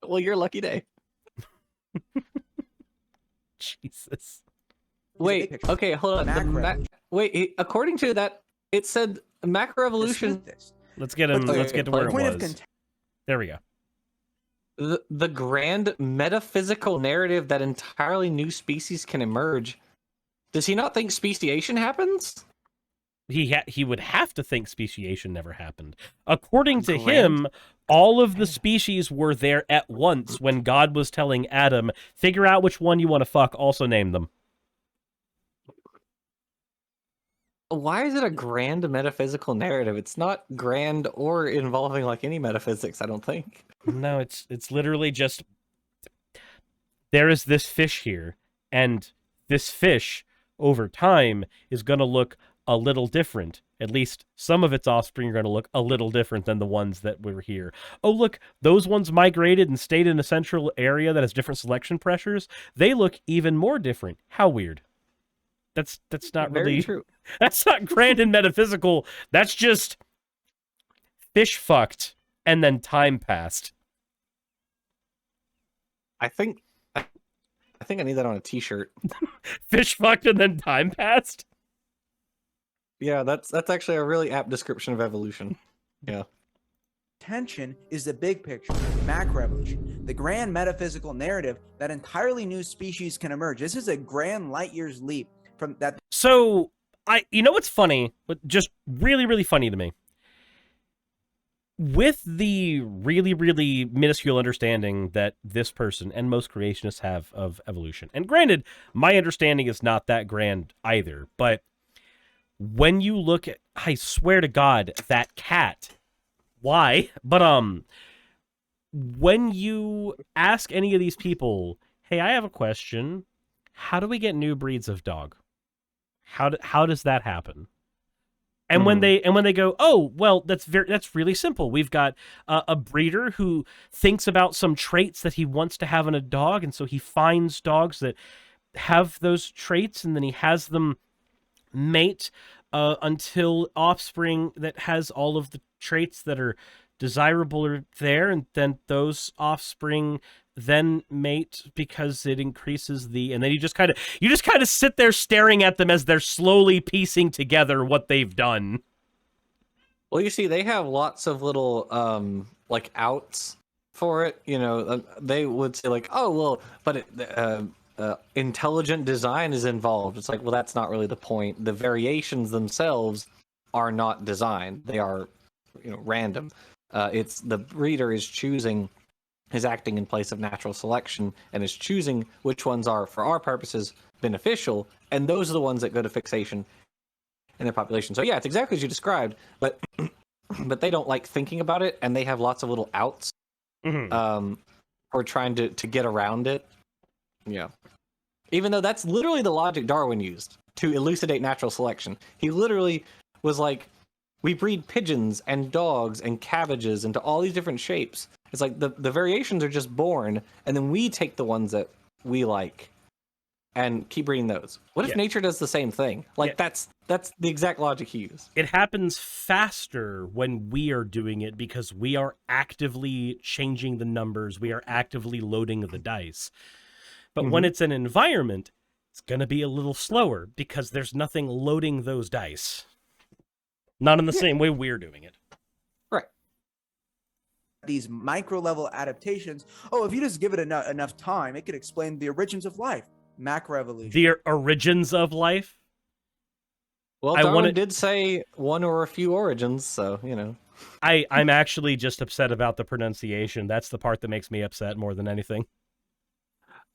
Well, your lucky day. Jesus. Wait, okay, hold on. Wait, according to that, it said macroevolution. Let's get him. Let's get to where it was. There we go. The grand metaphysical narrative that entirely new species can emerge. Does he not think speciation happens? He would have to think speciation never happened. According to him, all of the species were there at once when God was telling Adam, figure out which one you want to fuck, also name them. Why is it a grand metaphysical narrative? It's not grand or involving like any metaphysics, I don't think. No, it's literally just there is this fish here, and this fish over time is going to look a little different. At least some of its offspring are going to look a little different than the ones that were here. Oh, look, those ones migrated and stayed in a central area that has different selection pressures. They look even more different. How weird. That's not Very really true. That's not grand and metaphysical. That's just fish fucked and then time passed. I think I need that on a t-shirt. Fish fucked and then time passed? Yeah, that's actually a really apt description of evolution. Yeah. Tension is the big picture, macroevolution, the grand metaphysical narrative that entirely new species can emerge. This is a grand light years leap from that. So, you know what's funny, but just really, really funny to me? With the really, really minuscule understanding that this person and most creationists have of evolution, and granted, my understanding is not that grand either, but when you look at, I swear to God, that cat, why? But, when you ask any of these people, hey, I have a question, how do we get new breeds of dog? How does that happen? And when they go, oh, well, that's really simple. We've got a breeder who thinks about some traits that he wants to have in a dog, and so he finds dogs that have those traits, and then he has them mate until offspring that has all of the traits that are desirable are there, and then those offspring then mate because it increases and then you just kind of sit there staring at them as they're slowly piecing together what they've done. Well, you see, they have lots of little like outs for it. You know, they would say like, oh well, but intelligent design is involved. It's like, well, that's not really the point. The variations themselves are not designed; they are, random. It's the breeder is acting in place of natural selection and is choosing which ones are, for our purposes, beneficial, and those are the ones that go to fixation in their population. So yeah, it's exactly as you described, but they don't like thinking about it, and they have lots of little outs for trying to get around it. Yeah. Even though that's literally the logic Darwin used to elucidate natural selection. He literally was like, we breed pigeons and dogs and cabbages into all these different shapes, It's like the variations are just born, and then we take the ones that we like and keep breeding those. What if Yeah. nature does the same thing? Like Yeah. that's the exact logic he used. It happens faster when we are doing it because we are actively changing the numbers. We are actively loading the dice. But when it's an environment, it's going to be a little slower because there's nothing loading those dice. Not in the same way we're doing it. Right. These micro level adaptations. Oh, if you just give it enough time, it could explain the origins of life. Macroevolution. The origins of life. Well, I Darwin wanna- did say one or a few origins, so, you know. I'm actually just upset about the pronunciation. That's the part that makes me upset more than anything.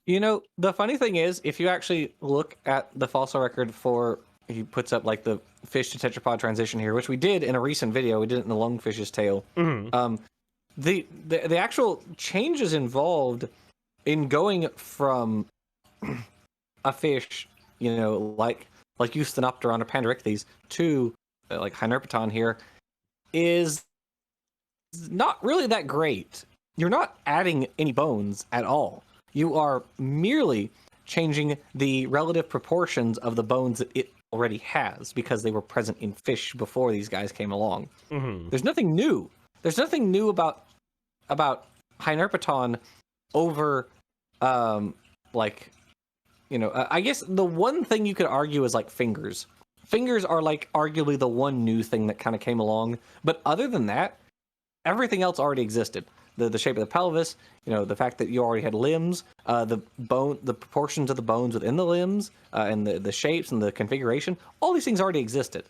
You know, the funny thing is, if you actually look at the fossil record for, he puts up like the fish to tetrapod transition here, which we did in a recent video. We did it in the lungfish's tail. The actual changes involved in going from a fish, you know, like Eusthenopteron or Panderichthes to like Hynerpeton here is not really that great. You're not adding any bones at all. You are merely changing the relative proportions of the bones that it already has because they were present in fish before these guys came along. There's nothing new. There's nothing new about Hynerpeton over like, you know, I guess the one thing you could argue is like fingers. Fingers are like arguably the one new thing that kind of came along, but other than that, everything else already existed. The shape of the pelvis, you know, the fact that you already had limbs, the proportions of the bones within the limbs, and the shapes and the configuration, all these things already existed.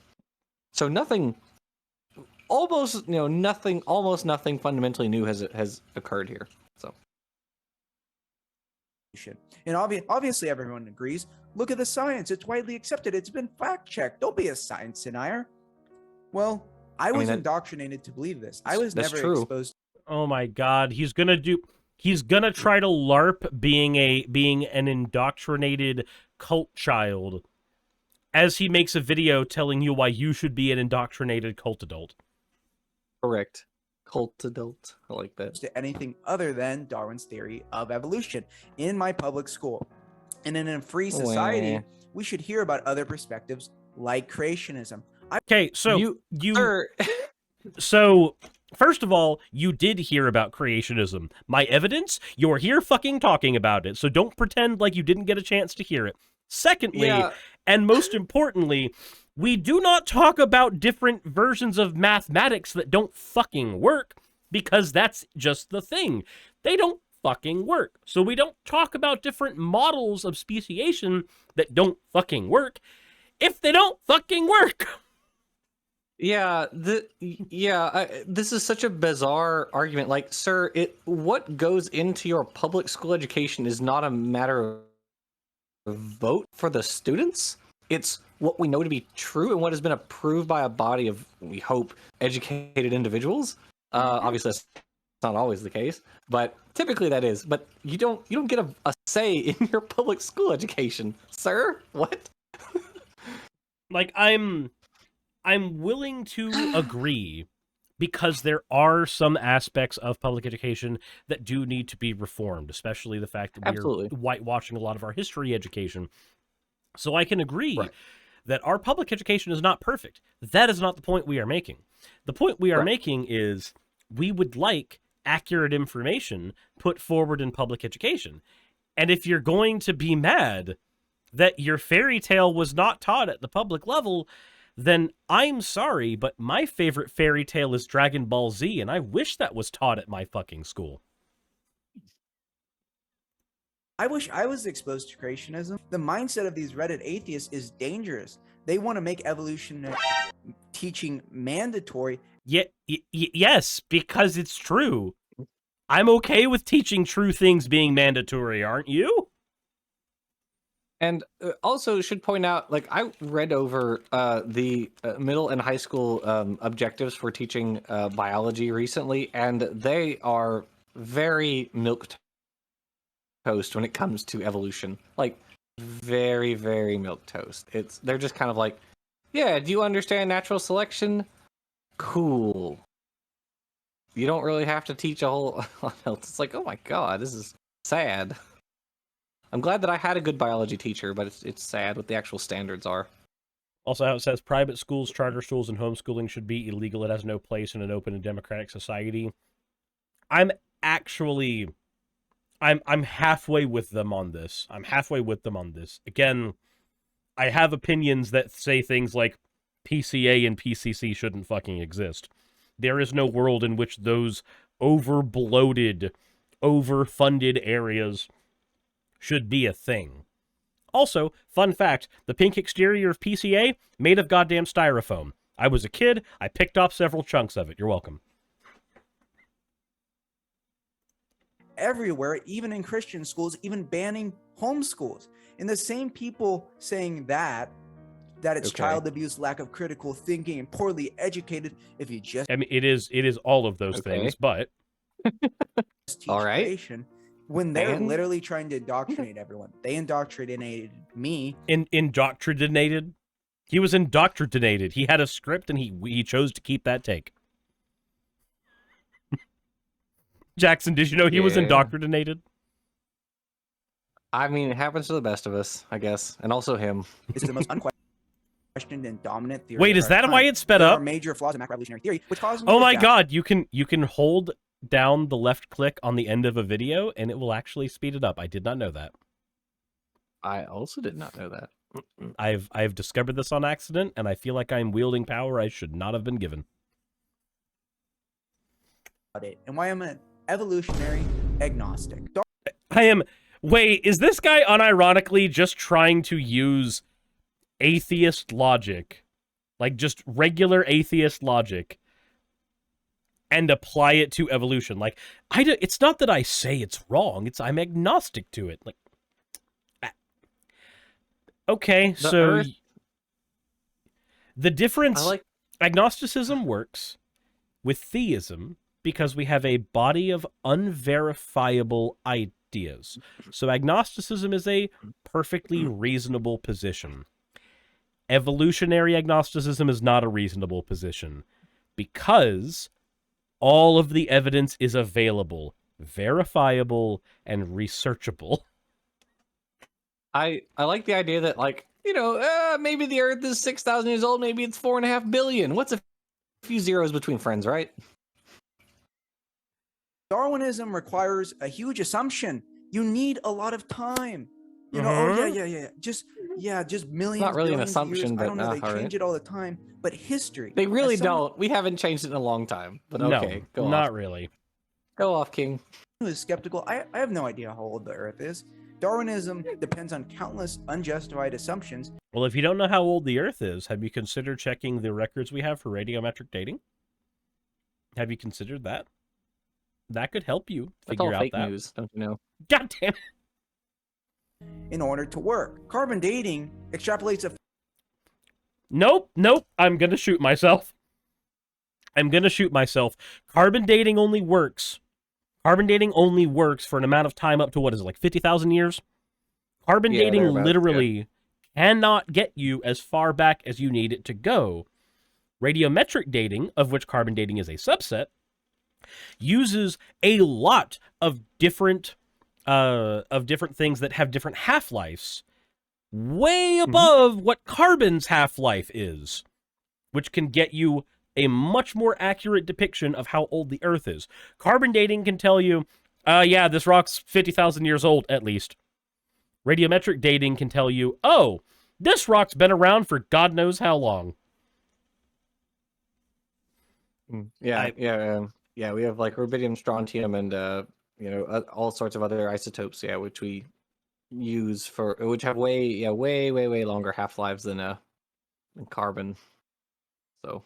So almost nothing fundamentally new has occurred here. So, and obviously everyone agrees. Look at the science; it's widely accepted. It's been fact checked. Don't be a science denier. Well, I was indoctrinated to believe this. I was never exposed. Oh my god, he's gonna try to LARP being an indoctrinated cult child as he makes a video telling you why you should be an indoctrinated cult adult. Correct. Cult adult. I like that. To anything other than Darwin's theory of evolution in my public school. And in a free society, we should hear about other perspectives like creationism. Okay, so Sir. So, first of all, you did hear about creationism. My evidence? You're here fucking talking about it, so don't pretend like you didn't get a chance to hear it. Secondly, and most importantly, we do not talk about different versions of mathematics that don't fucking work, because that's just the thing. They don't fucking work. So we don't talk about different models of speciation that don't fucking work if they don't fucking work. Yeah, this is such a bizarre argument. Like, sir, what goes into your public school education is not a matter of vote for the students. It's what we know to be true and what has been approved by a body of, we hope, educated individuals. Obviously, that's not always the case, but typically that is. But you don't get a say in your public school education, sir. What? Like, I'm willing to agree because there are some aspects of public education that do need to be reformed, especially the fact that we're whitewashing a lot of our history education. So I can agree that our public education is not perfect. That is not the point we are making. The point we are making is we would like accurate information put forward in public education. And if you're going to be mad that your fairy tale was not taught at the public level, then I'm sorry, but my favorite fairy tale is Dragon Ball Z, and I wish that was taught at my fucking school. I wish I was exposed to creationism. The mindset of these Reddit atheists is dangerous. They want to make evolution teaching mandatory. Yes, because it's true. I'm okay with teaching true things being mandatory, aren't you? And also should point out, like, I read over the middle and high school objectives for teaching biology recently, and they are very milk toast when it comes to evolution. Like, very, very milk toast. They're just kind of like, yeah, do you understand natural selection? Cool. you don't really have to teach a whole lot else. It's like, oh my god, this is sad. I'm glad that I had a good biology teacher, but it's sad what the actual standards are. Also, how it says private schools, charter schools, and homeschooling should be illegal. It has no place in an open and democratic society. I'm halfway with them on this. Again, I have opinions that say things like PCA and PCC shouldn't fucking exist. There is no world in which those over-bloated, overfunded areas should be a thing. Also, fun fact, the pink exterior of PCA, made of goddamn styrofoam. I was a kid, I picked off several chunks of it. You're welcome. Everywhere, even in Christian schools, even banning homeschools. And the same people saying that it's child abuse, lack of critical thinking, and poorly educated. If you just I mean, it is all of those things, but teach All right. creation, when they're And- literally trying to indoctrinate everyone, they indoctrinated me. indoctrinated. He was indoctrinated. He had a script, and he chose to keep that take. Jackson, did you know he was Yeah. indoctrinated? I mean, it happens to the best of us, I guess, and also him. It's the most unquestioned and dominant theory. Wait, of is our that time. why it sped There up? are major flaws in macroevolutionary theory, which cause me Oh to my doubt. god, you can hold down the left click on the end of a video, and it will actually speed it up. I did not know that. I also did not know that. I've discovered this on accident, and I feel like I'm wielding power I should not have been given. And why I'm an evolutionary agnostic. Wait, is this guy unironically just trying to use atheist logic, like just regular atheist logic, and apply it to evolution? Like, it's not that I say it's wrong, I'm agnostic to it. Like, okay, The so Earth- the difference, I like. agnosticism works with theism because we have a body of unverifiable ideas. So agnosticism is a perfectly reasonable position. Evolutionary agnosticism is not a reasonable position because all of the evidence is available, verifiable, and researchable. I like the idea that, like, maybe the Earth is 6,000 years old, maybe it's 4.5 billion. What's a few zeros between friends, right? Darwinism requires a huge assumption. You need a lot of time. You know, oh yeah. Just millions. Not really an billions of assumption, years. I but don't know. They alright. change it all the time. But history. They really as someone don't. We haven't changed it in a long time. But okay, No, go not off. really. Go off, King. who is skeptical, I have no idea how old the Earth is. Darwinism depends on countless unjustified assumptions. Well, if you don't know how old the Earth is, have you considered checking the records we have for radiometric dating? Have you considered that? That could help you That's all figure out fake that. news, don't you know? God damn it. In order to work, carbon dating extrapolates a Nope. I'm gonna shoot myself. Carbon dating only works. Carbon dating only works for an amount of time up to, what is it, like 50,000 years? Carbon Yeah, dating thereabouts, literally cannot get you as far back as you need it to go. Radiometric dating, of which carbon dating is a subset, uses a lot of different things that have different half-lives, way above what carbon's half-life is, which can get you a much more accurate depiction of how old the Earth is. Carbon dating can tell you, yeah, this rock's 50,000 years old, at least. Radiometric dating can tell you, oh, this rock's been around for God knows how long. Yeah. We have like rubidium, strontium, and all sorts of other isotopes. Yeah, which we use which have way longer half lives than carbon. So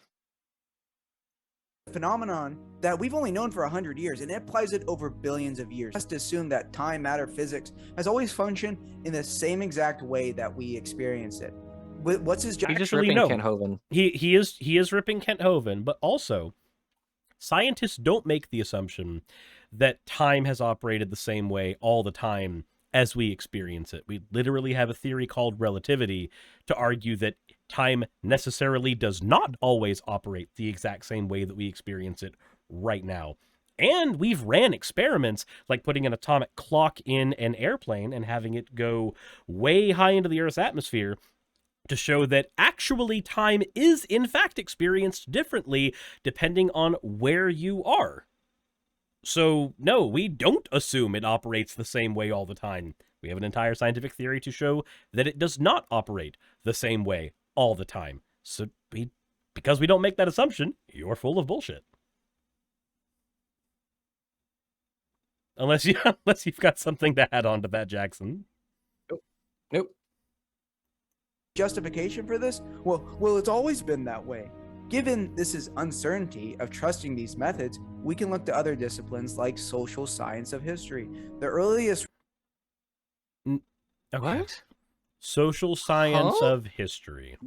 phenomenon that we've only known for 100 years, and it applies it over billions of years. Just assume that time, matter, physics has always functioned in the same exact way that we experience it. What's his job? he's just Actually, ripping no. Kent Hovind. He is ripping Kent Hovind, but also scientists don't make the assumption that time has operated the same way all the time as we experience it. We literally have a theory called relativity to argue that time necessarily does not always operate the exact same way that we experience it right now. And we've ran experiments like putting an atomic clock in an airplane and having it go way high into the Earth's atmosphere to show that actually time is in fact experienced differently depending on where you are. So, no, we don't assume it operates the same way all the time. We have an entire scientific theory to show that it does not operate the same way all the time. So, because we don't make that assumption, you're full of bullshit. Unless you've got something to add on to that, Jackson. Nope. Justification for this? Well, it's always been that way. Given this is uncertainty of trusting these methods, we can look to other disciplines like social science of history. The earliest Okay. What? Social science of history.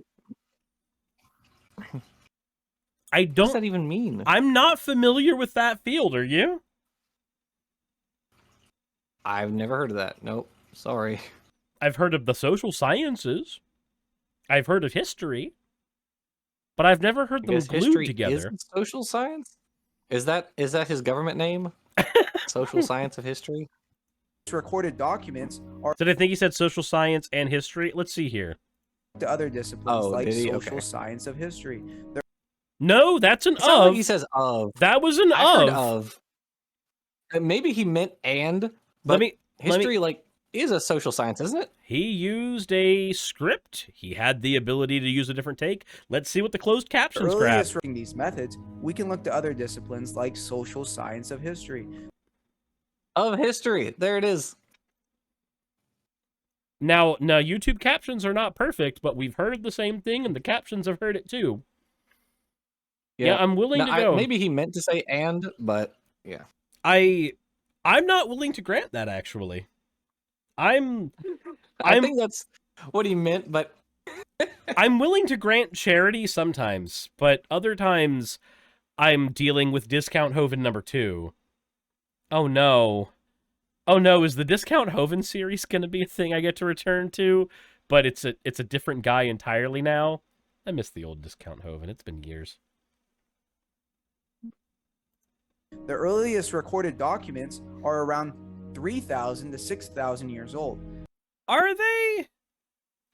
I What does that don't. even mean? I'm not familiar with that field. Are you? I've never heard of that. Nope. Sorry. I've heard of the social sciences. I've heard of history, but I've never heard them Because glued history together. is social science? Is that his government name? Social science of history? recorded documents are Did I think he said social science and history? Let's see here. to other disciplines Oh, like did he? social Okay. science of history. No, that's an It sounds like of. he says of. That was an I heard of. of. Maybe he meant and, Let but me. history is a social science, isn't it? He used a script. He had the ability to use a different take. Let's see what the closed The captions grab. earliest writing these methods, we can look to other disciplines like social science of history. Of history. There it is. Now, YouTube captions are not perfect, but we've heard the same thing, and the captions have heard it too. Yeah, I'm willing No, to go. maybe he meant to say and, but yeah. I'm not willing to grant that, actually. I I'm think that's what he meant, but I'm willing to grant charity sometimes, but other times I'm dealing with Discount Hoven number 2. Oh no. Oh no, is the Discount Hoven series going to be a thing I get to return to? But it's a different guy entirely now. I miss the old Discount Hoven. It's been years. The earliest recorded documents are around 3,000 to 6,000 years old. Are they?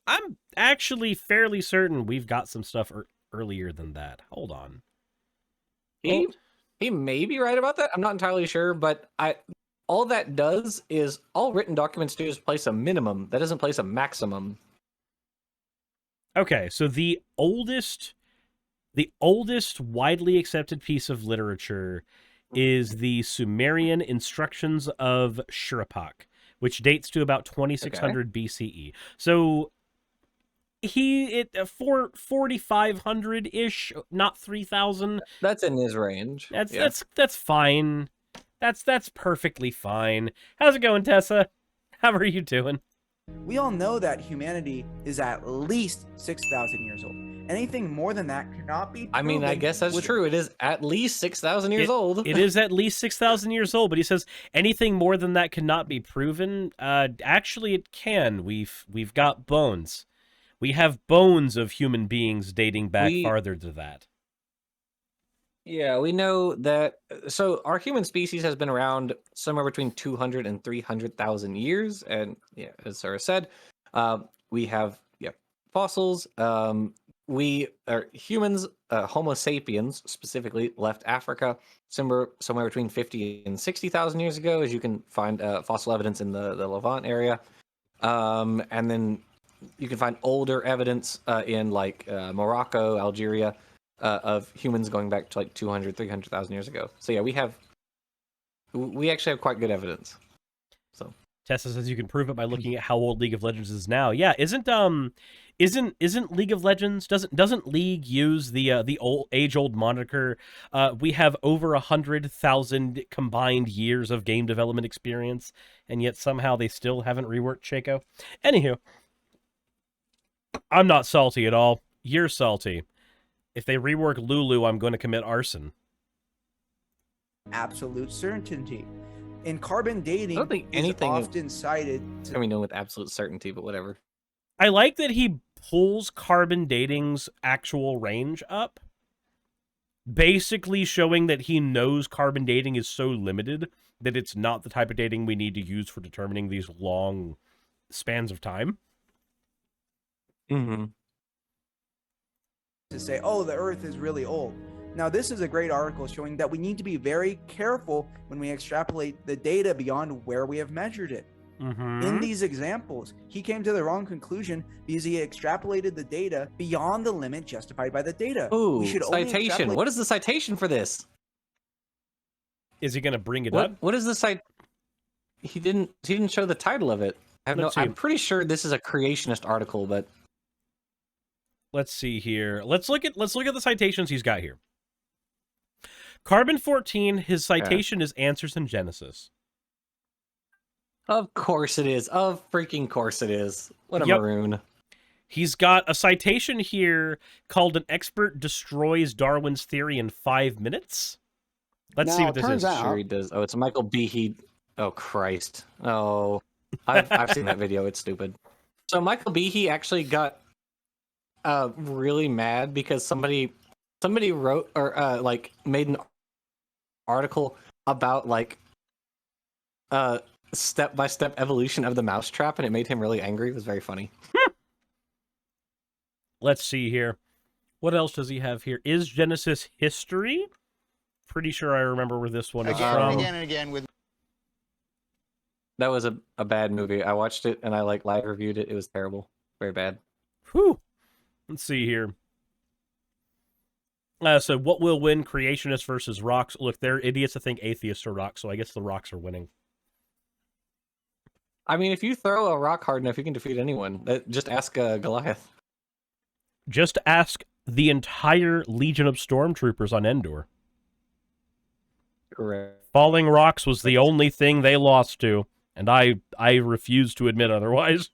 I'm actually fairly certain we've got some stuff earlier than that. Hold on. he may be right about that. I'm not entirely sure, but all that does is all written documents do is place a minimum. That doesn't place a maximum. Okay, so the oldest widely accepted piece of literature is the Sumerian Instructions of Shoutout, which dates to about 2600 BCE. So for 4500-ish, not 3000. That's in his range. That's fine. That's perfectly fine. How's it going, Tessa? How are you doing? We all know that humanity is at least 6,000 years old. Anything more than that cannot be I mean, I proven guess that's with- true. It is at least 6,000 years old. It is at least 6,000 years old, but he says anything more than that cannot be proven. Actually, it can. We've got bones. We have bones of human beings dating back farther to that. Yeah, we know that. So our human species has been around somewhere between 200 and 300,000 years, and yeah, as Sarah said, we have fossils. We are humans, Homo sapiens specifically, left Africa somewhere between 50 and 60,000 years ago, as you can find fossil evidence in the Levant area, and then you can find older evidence in like Morocco, Algeria. Of humans going back to like 200, 300,000 years ago. So yeah, we actually have quite good evidence. So Tessa says you can prove it by looking at how old League of Legends is now. Yeah, isn't League of Legends doesn't League use the age-old moniker? We have over 100,000 combined years of game development experience, and yet somehow they still haven't reworked Shaco. Anywho, I'm not salty at all. You're salty. If they rework Lulu, I'm going to commit arson. absolute certainty. In carbon dating, I don't think is anything often cited to can we know with absolute certainty, but whatever. I like that he pulls carbon dating's actual range up, basically showing that he knows carbon dating is so limited that it's not the type of dating we need to use for determining these long spans of time. Mm-hmm. To say, oh, the Earth is really old. Now, this is a great article showing that we need to be very careful when we extrapolate the data beyond where we have measured it. In these examples, he came to the wrong conclusion because he extrapolated the data beyond the limit justified by the data. Ooh, We should only citation. extrapolate- What is the citation for this? Is he going to bring it up? What is the cite? He didn't show the title of it. Let's see. I'm pretty sure this is a creationist article, but Let's see here. Let's look at the citations he's got here. Carbon 14, his citation is Answers in Genesis. of course it is. Of freaking course it is. What a maroon. He's got a citation here called An Expert Destroys Darwin's Theory in 5 Minutes. Let's see what this is. Sure he does. Oh, it's Michael B. Oh, Christ. Oh, I've seen that video. It's stupid. So Michael B. He actually got really mad because somebody wrote or like made an article about like step-by-step evolution of the mousetrap, and it made him really angry. It was very funny. Let's see here. What else does he have here? Is Genesis history? Pretty sure I remember where this one is from. Again and again with That was a bad movie. I watched it and I like live reviewed it. It was terrible. Very bad. Whew. Let's see here. So what will win, creationists versus rocks? Look, they're idiots to think atheists are rocks, so I guess the rocks are winning. I mean, if you throw a rock hard enough, you can defeat anyone. Just ask Goliath. Just ask the entire Legion of Stormtroopers on Endor. Correct. Falling rocks was the only thing they lost to, and I refuse to admit otherwise.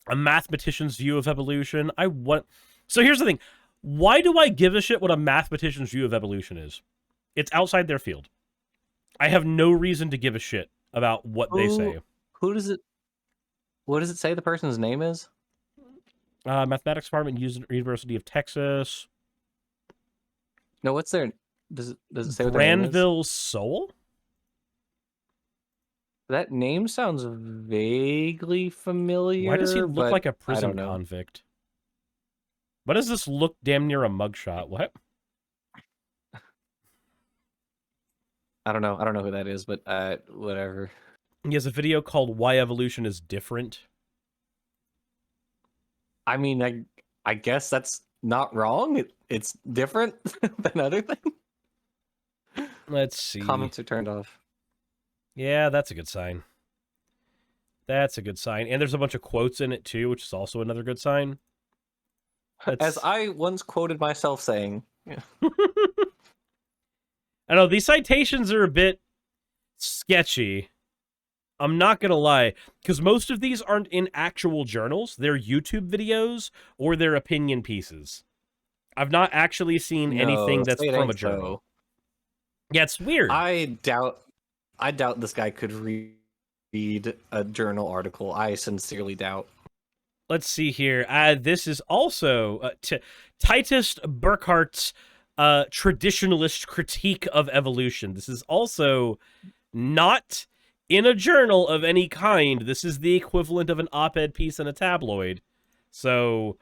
A mathematician's view of evolution. So here's the thing. Why do I give a shit what a mathematician's view of evolution is? It's outside their field. I have no reason to give a shit about what they say. What does it say the person's name is? Mathematics department, University of Texas. No, what's their... Does it say what their name is? Granville Soul? That name sounds vaguely familiar. Why does he look but like a I don't prison know. convict? Why does this look damn near a mugshot? What? I don't know. I don't know who that is, but whatever. He has a video called Why Evolution is Different. I mean, I guess that's not wrong. It's different than other things. Let's see. Comments are turned off. Yeah, that's a good sign. That's a good sign. And there's a bunch of quotes in it, too, which is also another good sign. As I once quoted myself saying... Yeah. I know, these citations are a bit sketchy. I'm not going to lie, because most of these aren't in actual journals. They're YouTube videos or they're opinion pieces. I've not actually seen anything that's from a journal. Yeah, it's weird. I doubt this guy could read a journal article. I sincerely doubt. Let's see here. This is also Titus Burkhart's traditionalist critique of evolution. This is also not in a journal of any kind. This is the equivalent of an op-ed piece in a tabloid. So...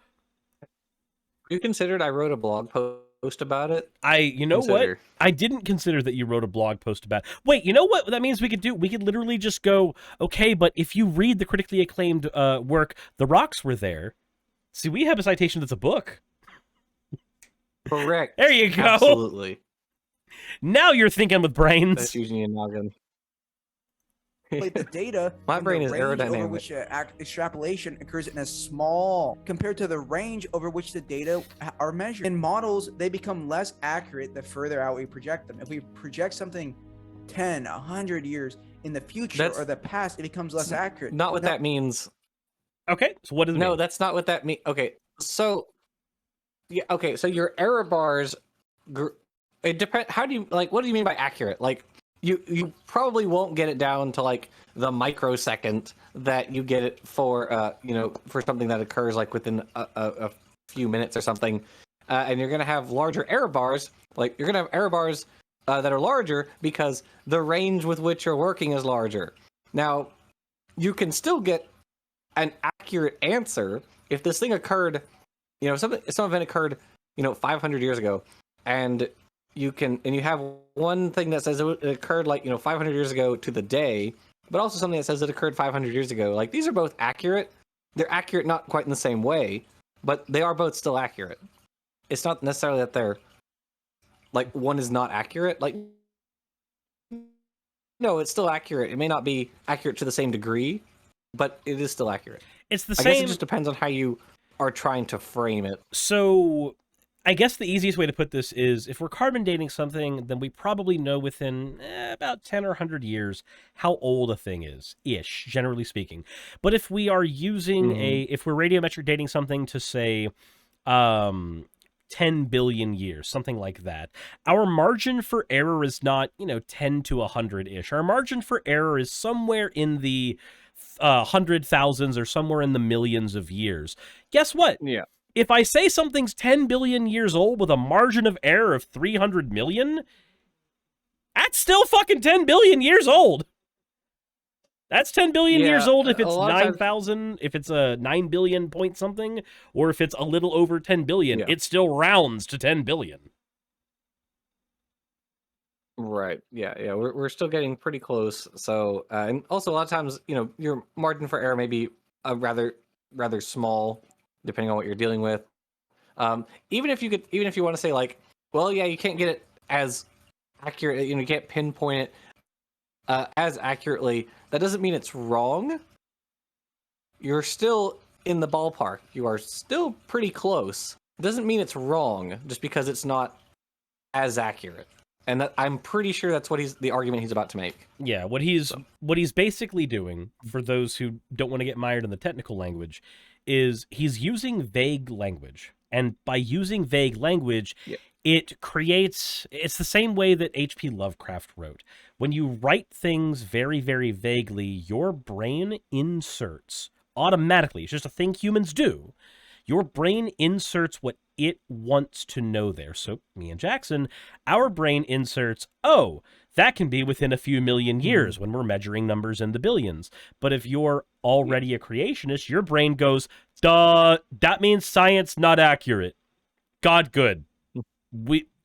You considered I wrote a blog post about it? You know what? I didn't consider that you wrote a blog post about it. Wait, you know what that means we could do? We could literally just go, okay, but if you read the critically acclaimed work, The Rocks Were There. See, we have a citation that's a book. Correct. There you go. Absolutely. Now you're thinking with brains. That's using a noggin. The data. My from brain the is range over aerodynamic. which extrapolation occurs in a small compared to the range over which the data are measured. In models, they become less accurate the further out we project them. If we project something 10, 100 years in the future or the past, it becomes less accurate. Not what that means. Okay, so what does it mean? No, that's not what that means. Okay, so yeah, okay, so your error bars. It depends. How do you like? What do you mean by accurate? Like. You probably won't get it down to like the microsecond that you get it for for something that occurs like within a few minutes or something. and you're going to have larger error bars. Like, you're going to have error bars that are larger because the range with which you're working is larger. Now, you can still get an accurate answer if this thing occurred, some event occurred, 500 years ago, and you have one thing that says it occurred 500 years ago to the day, but also something that says it occurred 500 years ago. Like, these are both accurate. They're accurate not quite in the same way, but they are both still accurate. It's not necessarily that they're one is not accurate. No, it's still accurate. It may not be accurate to the same degree, but it is still accurate. It's the I same. guess it just depends on how you are trying to frame it. So, I guess the easiest way to put this is, if we're carbon dating something, then we probably know within about 10 or 100 years how old a thing is, ish, generally speaking. But if we are using if we're radiometric dating something to say 10 billion years, something like that, our margin for error is not, 10 to 100-ish. Our margin for error is somewhere in the 100,000s or somewhere in the millions of years. Guess what? Yeah. If I say something's 10 billion years old with a margin of error of 300 million, that's still fucking 10 billion years old. That's 10 billion years old if it's 9,000, if it's a 9 billion point something, or if it's a little over 10 billion, it still rounds to 10 billion. Right. Yeah. We're still getting pretty close. So, and also a lot of times, your margin for error may be a rather small, depending on what you're dealing with. Even if you want to say you can't get it as accurate, you can't pinpoint it as accurately. That doesn't mean it's wrong. You're still in the ballpark. You are still pretty close. It doesn't mean it's wrong just because it's not as accurate. And I'm pretty sure that's the argument he's about to make. Yeah, what he's basically doing, for those who don't want to get mired in the technical language, is he's using vague language. And by using vague language, it's the same way that H.P. Lovecraft wrote. When you write things very, very vaguely, your brain inserts automatically. It's just a thing humans do. Your brain inserts what it wants to know there. So, me and Jackson, our brain inserts, that can be within a few million years when we're measuring numbers in the billions. But if you're already a creationist, your brain goes, duh, that means science not accurate. God good.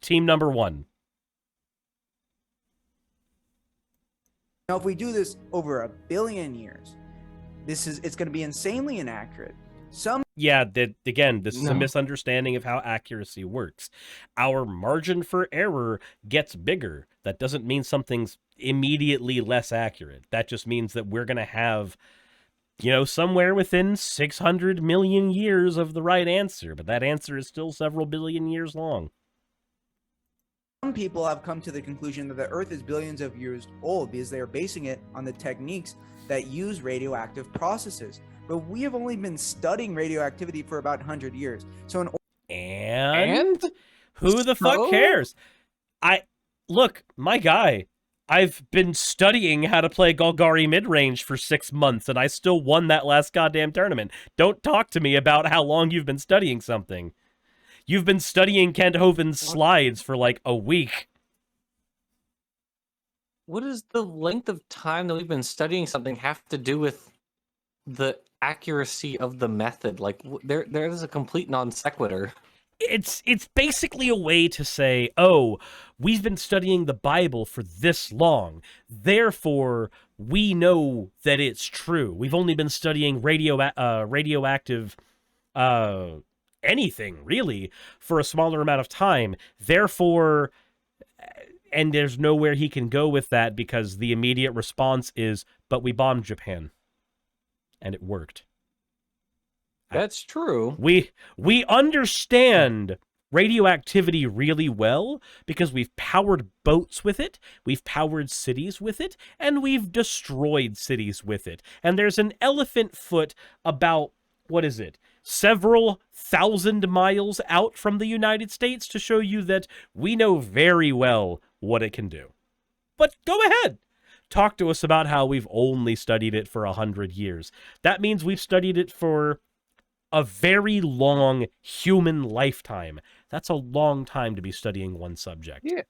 Team number one. Now, if we do this over 1 billion years, it's going to be insanely inaccurate. This is a misunderstanding of how accuracy works. Our margin for error gets bigger. That doesn't mean something's immediately less accurate. That just means that we're going to have, somewhere within 600 million years of the right answer, but that answer is still several billion years long. Some people have come to the conclusion that the Earth is billions of years old because they are basing it on the techniques that use radioactive processes. But we have only been studying radioactivity for about 100 years. So And who the fuck cares? Look, my guy, I've been studying how to play Golgari mid-range for 6 months, and I still won that last goddamn tournament. Don't talk to me about how long you've been studying something. You've been studying Kent Hovind's slides for a week. What does the length of time that we've been studying something have to do with the accuracy of the method? There's a complete non sequitur. It's basically a way to say, we've been studying the Bible for this long, therefore we know that it's true. We've only been studying radioactive anything really for a smaller amount of time, therefore, and there's nowhere he can go with that because the immediate response is, but we bombed Japan. And it worked. That's true. We understand radioactivity really well because we've powered boats with it, we've powered cities with it, and we've destroyed cities with it. And there's an elephant foot about, several thousand miles out from the United States to show you that we know very well what it can do. But go ahead. Talk to us about how we've only studied it for 100 years. That means we've studied it for a very long human lifetime. That's a long time to be studying one subject. Yeah.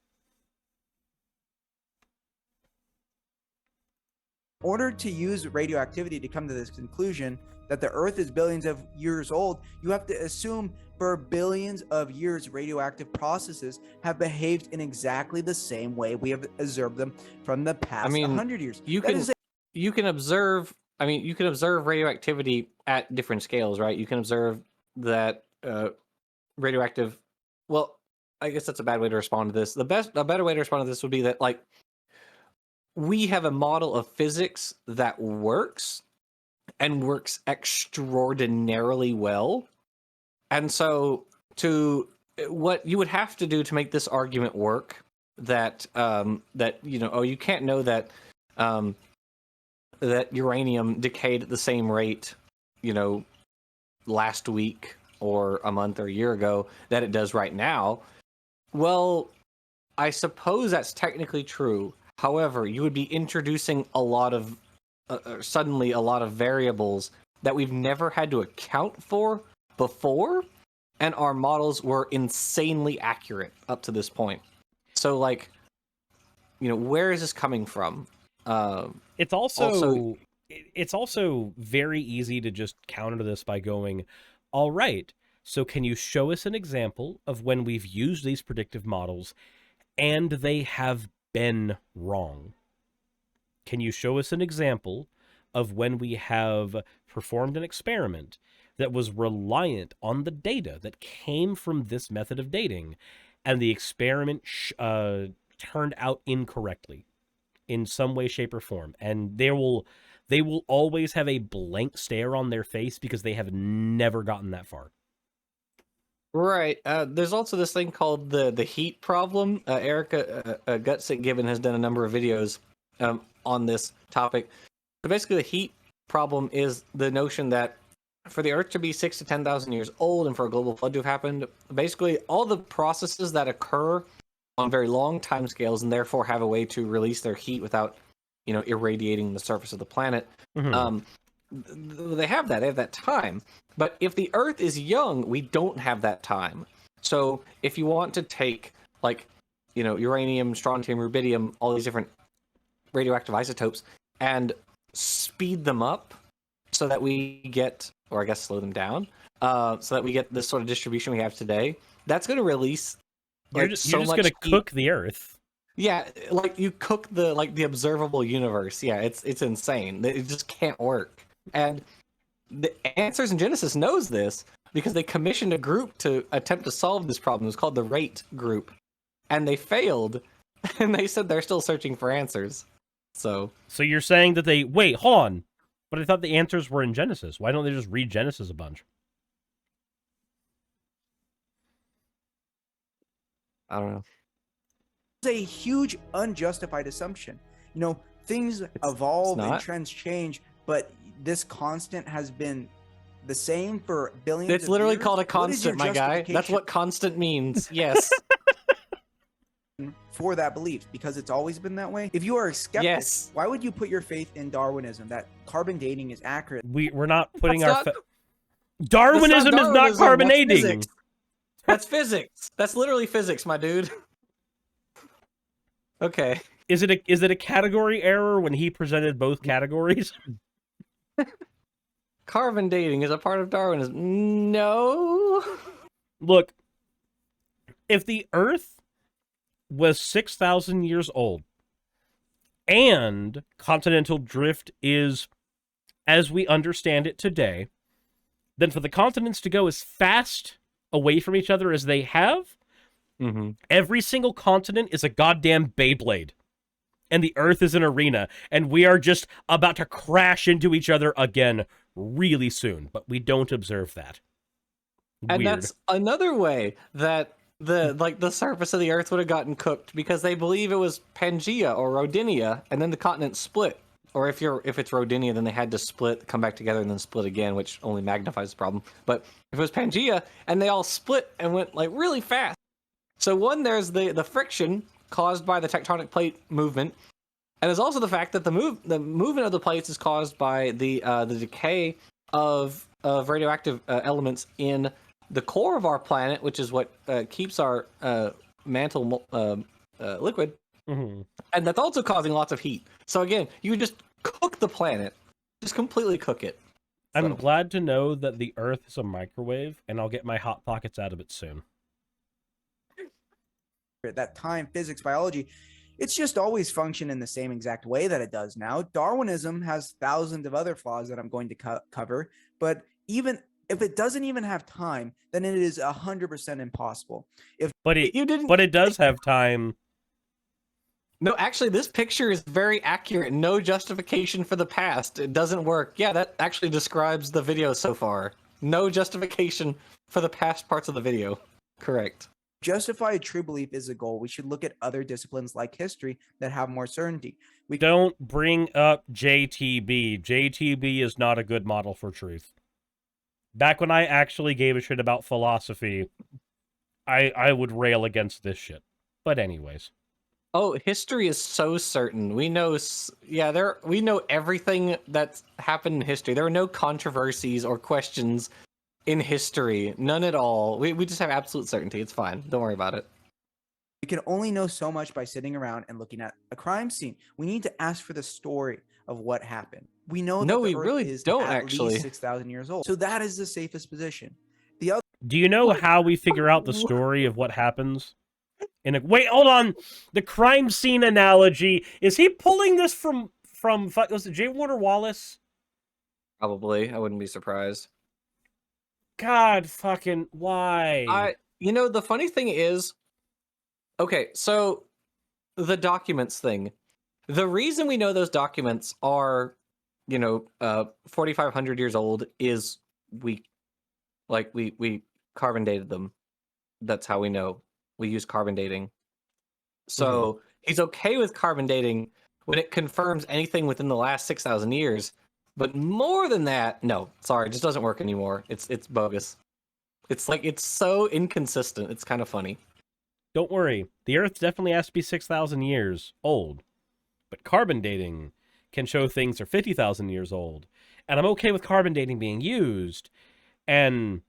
In order to use radioactivity to come to this conclusion that the Earth is billions of years old, you have to assume for billions of years radioactive processes have behaved in exactly the same way we have observed them from the past 100 years. You can observe. I mean, you can observe radioactivity at different scales, right? You can observe that radioactive. Well, I guess that's a bad way to respond to this. A better way to respond to this would be that, like, we have a model of physics that works and works extraordinarily well. And so what you would have to do to make this argument work that you can't know that that uranium decayed at the same rate, last week or a month or a year ago that it does right now. Well, I suppose that's technically true. However, you would be introducing a lot of suddenly a lot of variables that we've never had to account for before, and our models were insanely accurate up to this point. So, like, where is this coming from? It's also very easy to just counter this by going, all right, so can you show us an example of when we've used these predictive models and they have been wrong? Can you show us an example of when we have performed an experiment that was reliant on the data that came from this method of dating, and the experiment turned out incorrectly in some way, shape, or form? And they will always have a blank stare on their face because they have never gotten that far. Right. There's also this thing called the heat problem. Erica Gutsick-Gibbon has done a number of videos on this topic. But basically, the heat problem is the notion that for the Earth to be 6,000 to 10,000 years old and for a global flood to have happened, basically all the processes that occur on very long timescales and therefore have a way to release their heat without, irradiating the surface of the planet. Mm-hmm. They have that time. But if the Earth is young, we don't have that time. So if you want to take, like, uranium, strontium, rubidium, all these different radioactive isotopes, and speed them up so that we get, or I guess slow them down, so that we get this sort of distribution we have today, that's going to release, You're just going to cook the Earth. Yeah, like, you cook the observable universe. Yeah, it's insane. It just can't work. And the Answers in Genesis knows this because they commissioned a group to attempt to solve this problem. It was called the Rate Group, and they failed. And they said they're still searching for answers. So you're saying that wait, hold on. But I thought the answers were in Genesis. Why don't they just read Genesis a bunch? I don't know. It's a huge unjustified assumption. Things evolve and trends change, but this constant has been the same for billions of years. It's literally called a constant, my guy. That's what constant means. Yes. For that belief, because it's always been that way. If you are a skeptic, yes, why would you put your faith in Darwinism, that carbon dating is accurate? We're not putting Darwinism is not carbon dating. That's physics. That's literally physics, my dude. Okay. Is it a category error when he presented both categories? Carbon dating is a part of Darwinism. No. Look, if the Earth was 6,000 years old and continental drift is as we understand it today, then for the continents to go as fast away from each other as they have, every single continent is a goddamn Beyblade. And the Earth is an arena, and we are just about to crash into each other again really soon, but we don't observe that. And that's another way that the surface of the Earth would have gotten cooked, because they believe it was Pangea or Rodinia, and then the continent split. Or if it's Rodinia, then they had to split, come back together, and then split again, which only magnifies the problem. But if it was Pangea, and they all split and went like really fast. So one, there's the friction caused by the tectonic plate movement, and there's also the fact that the movement of the plates is caused by the decay of of radioactive elements in the core of our planet, which is what keeps our mantle liquid, Mhm. and that's also causing lots of heat. So again, you just cook the planet, just completely cook it. I'm So- glad to know that the Earth is a microwave, and I'll get my hot pockets out of it soon. That time, physics, biology, it's just always functioned in the same exact way that it does now. Darwinism has thousands of other flaws that I'm going to cover, but even if it doesn't even have time, then it is 100% impossible. But it You didn't. but it does have time. No, actually, this picture is very accurate. No justification for the past. It doesn't work. Yeah, that actually describes the video so far. No justification for the past parts of the video. Correct. Justify a true belief is a goal. We should look at other disciplines like history that have more certainty. We Don't bring up JTB. JTB is not a good model for truth. Back when I actually gave a shit about philosophy, I would rail against this shit. But anyways. Oh, history is so certain. We know, we know everything that's happened in history. There are no controversies or questions in history. None at all. We just have absolute certainty. It's fine. Don't worry about it. We can only know so much by sitting around and looking at a crime scene. We need to ask for the story of what happened. We know No, that we the Earth really is don't, at actually. least 6,000 years old. So that is the safest position. Do you know how we figure out the story of what happens? Wait, hold on. The crime scene analogy. Is he pulling this from was it J. Warner Wallace? Probably. I wouldn't be surprised. God fucking why? The funny thing is, okay, so the documents thing. The reason we know those documents are, 4,500 years old is we carbon dated them. That's how we know. We use carbon dating. So he's okay with carbon dating when it confirms anything within the last 6,000 years. But more than that, no, sorry, it just doesn't work anymore. It's bogus. It's so inconsistent. It's kind of funny. Don't worry. The Earth definitely has to be 6,000 years old. But carbon dating can show things are 50,000 years old. And I'm okay with carbon dating being used. And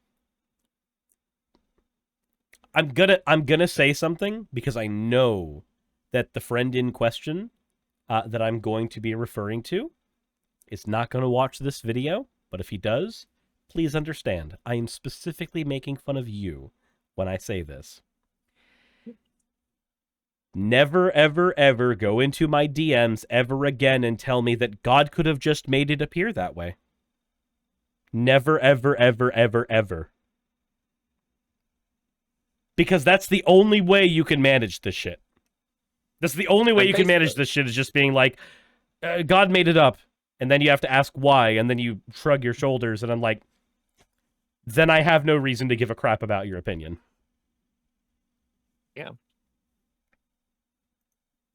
I'm gonna say something because I know that the friend in question that I'm going to be referring to is not going to watch this video, but if he does, please understand, I am specifically making fun of you when I say this. Never, ever, ever go into my DMs ever again and tell me that God could have just made it appear that way. Never, ever, ever, ever, ever. Because that's the only way you can manage this shit. That's the only way you can manage this shit is just being like, God made it up. And then you have to ask why, and then you shrug your shoulders, and I'm like, then I have no reason to give a crap about your opinion. Yeah.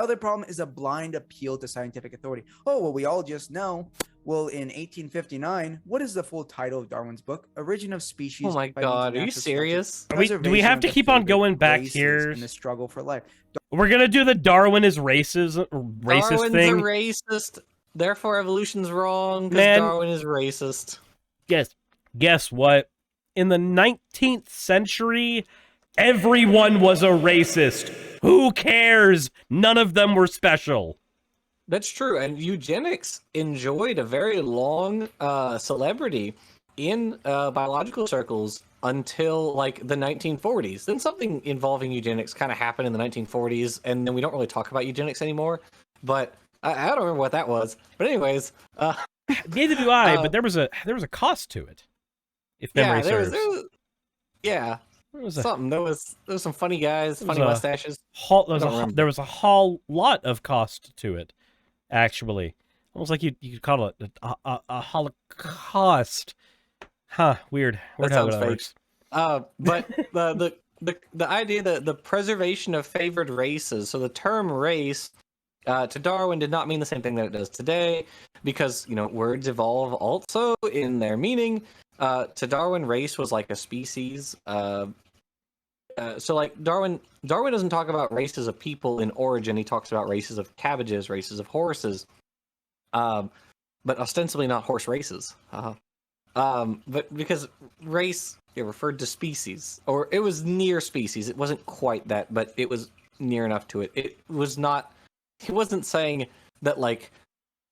Other problem is a blind appeal to scientific authority. Oh, well, we all just know. Well, in 1859, what is the full title of Darwin's book? Origin of Species. Oh my by means of God, are you natural serious? selection. Do we have Preservation to of keep the on favored going back races here? in the struggle for life. We're gonna do the Darwin is racist Darwin's thing. a racist. Therefore, evolution's wrong because Man. Darwin is racist. Guess what? In the 19th century, everyone was a racist. Who cares? None of them were special. That's true, and eugenics enjoyed a very long celebrity in biological circles until like the 1940s. Then something involving eugenics kind of happened in the 1940s, and then we don't really talk about eugenics anymore. But I don't remember what that was. But anyways, Neither do I. But there was a cost to it. If memory serves. There was some funny guys, funny mustaches. There was a whole lot of cost to it, actually. Almost like you could call it a holocaust. Huh? Weird. That how sounds that fake. works. But the idea that the preservation of favored races. So the term race to Darwin did not mean the same thing that it does today, because words evolve also in their meaning. To Darwin, race was like a species. So like Darwin doesn't talk about races of people in origin. He talks about races of cabbages, races of horses, but ostensibly not horse races. But because race it referred to species, or it was near species. It wasn't quite that, but it was near enough to it. It was not. He wasn't saying that like,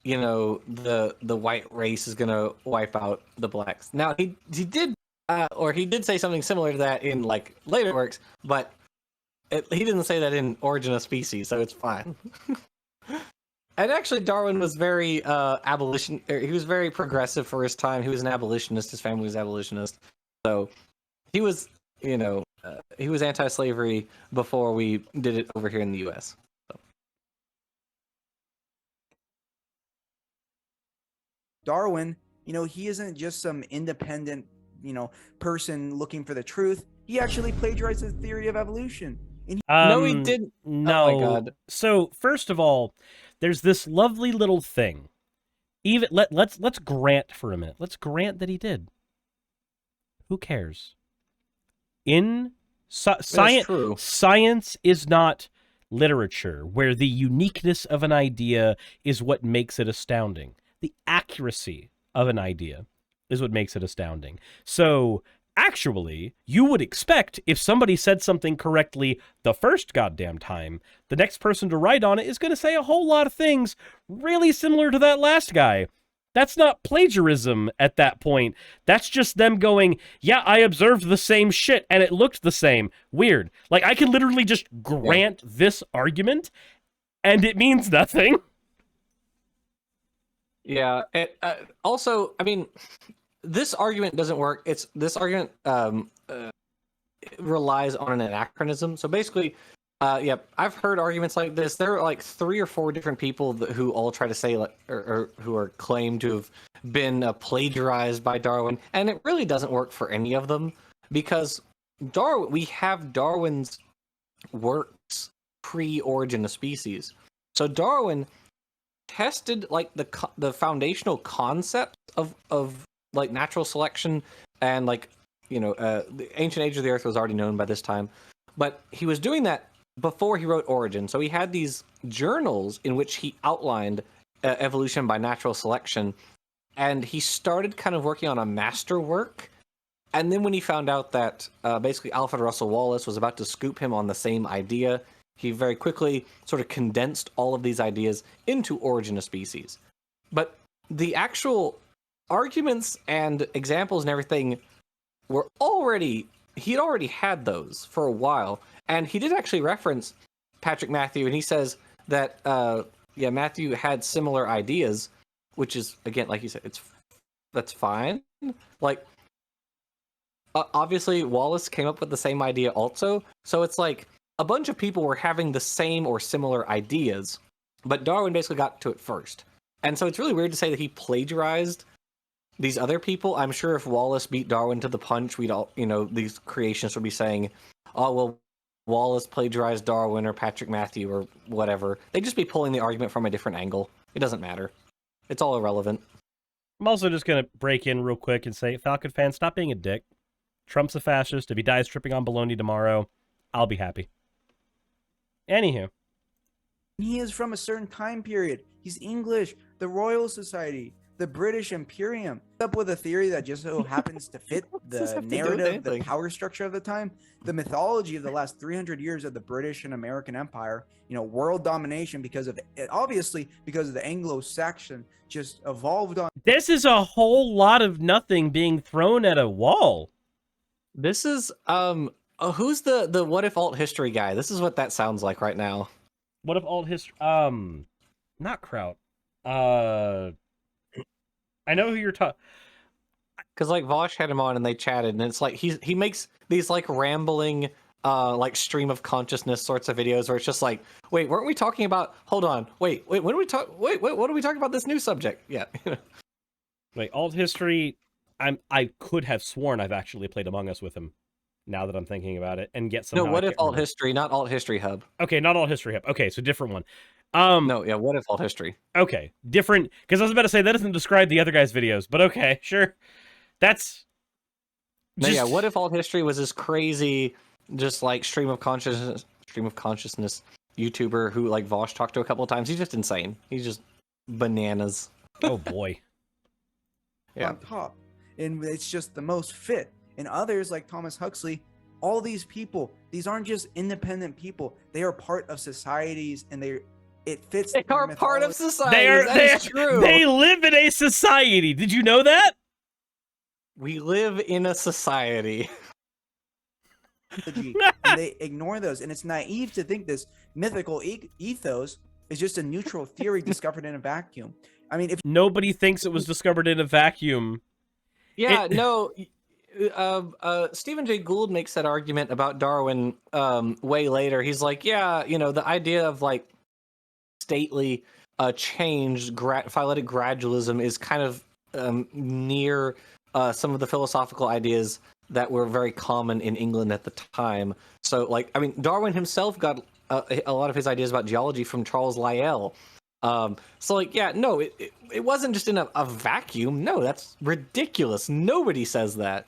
the white race is gonna wipe out the blacks. Now he did, or he did say something similar to that in like later works, but he didn't say that in Origin of Species, so it's fine. And actually, Darwin was very he was very progressive for his time. He was an abolitionist. His family was abolitionist, so he was, he was anti-slavery before we did it over here in the U.S. So. Darwin, he isn't just some independent, person looking for the truth. He actually plagiarized the theory of evolution. No, he didn't. No. Oh my God. So first of all, there's this lovely little thing. Even let's grant for a minute. Let's grant that he did. Who cares? In science, science is not literature, where the uniqueness of an idea is what makes it astounding. The accuracy of an idea is what makes it astounding. So actually, you would expect if somebody said something correctly the first goddamn time, the next person to write on it is going to say a whole lot of things really similar to that last guy. That's not plagiarism at that point. That's just them going, yeah, I observed the same shit and it looked the same. Weird. Like, I can literally just grant this argument and it means nothing. Yeah. Also, I mean, this argument doesn't work. This argument relies on an anachronism. So basically, I've heard arguments like this. There are like 3 or 4 different people who all try to say, like, or who are claimed to have been plagiarized by Darwin, and it really doesn't work for any of them because we have Darwin's works pre-Origin of Species. So Darwin tested like the foundational concepts of like natural selection and like the ancient age of the earth was already known by this time, but he was doing that before he wrote Origin. So he had these journals in which he outlined evolution by natural selection, and he started kind of working on a masterwork. And then when he found out that basically Alfred Russel Wallace was about to scoop him on the same idea, he very quickly sort of condensed all of these ideas into Origin of Species. But the actual arguments and examples and everything he'd already had those for a while. And he did actually reference Patrick Matthew, and he says that, Matthew had similar ideas, which is, again, like you said, that's fine. Like, obviously, Wallace came up with the same idea also, so it's like a bunch of people were having the same or similar ideas, but Darwin basically got to it first. And so it's really weird to say that he plagiarized these other people. I'm sure if Wallace beat Darwin to the punch, we'd all, these creationists would be saying, oh, well, Wallace plagiarized Darwin or Patrick Matthew or whatever. They'd just be pulling the argument from a different angle. It doesn't matter. It's all irrelevant. I'm also just going to break in real quick and say, Falcon fans, stop being a dick. Trump's a fascist. If he dies tripping on bologna tomorrow, I'll be happy. Anywho. He is from a certain time period. He's English, the Royal Society, the British Imperium. Up with a theory that just so happens to fit the narrative, the power structure of the time, the mythology of the last 300 years of the British and American Empire, world domination because of the Anglo-Saxon just evolved on. This is a whole lot of nothing being thrown at a wall. This is who's the what if alt history guy? This is what that sounds like right now. What if alt history? Not Kraut. I know who you're talking. Because like Vosh had him on and they chatted, and it's like he makes these like rambling like stream of consciousness sorts of videos where it's just like, wait, weren't we talking about? Hold on, wait, when do we talk? Wait, what are we talking about this new subject? Yeah. Wait, alt history. I could have sworn I've actually played Among Us with him. Now that I'm thinking about it, and get some. No, what if alt history, not alt history hub? Okay, not alt history hub. Okay, so different one. No, yeah, what if alt history? Okay, different. Because I was about to say that doesn't describe the other guy's videos, but okay, sure. That's. No, yeah, what if alt history was this crazy, just like stream of consciousness YouTuber who like Vosh talked to a couple of times? He's just insane. He's just bananas. Oh boy. Yeah. On top. and it's just the most fit. And others like Thomas Huxley, all these people, these aren't just independent people. They are part of societies, and it fits. They their are part of mythology. society. That is true. They live in a society. Did you know that? We live in a society. And they ignore those, and it's naive to think this mythical ethos is just a neutral theory discovered in a vacuum. I mean, if Nobody thinks it was discovered in a vacuum. Yeah, no. Stephen Jay Gould makes that argument about Darwin way later. He's like, yeah, the idea of like stately change, phyletic gradualism is kind of near some of the philosophical ideas that were very common in England at the time. So, like, I mean, Darwin himself got a lot of his ideas about geology from Charles Lyell. So, like, yeah, no, it wasn't just in a vacuum. No, that's ridiculous. Nobody says that.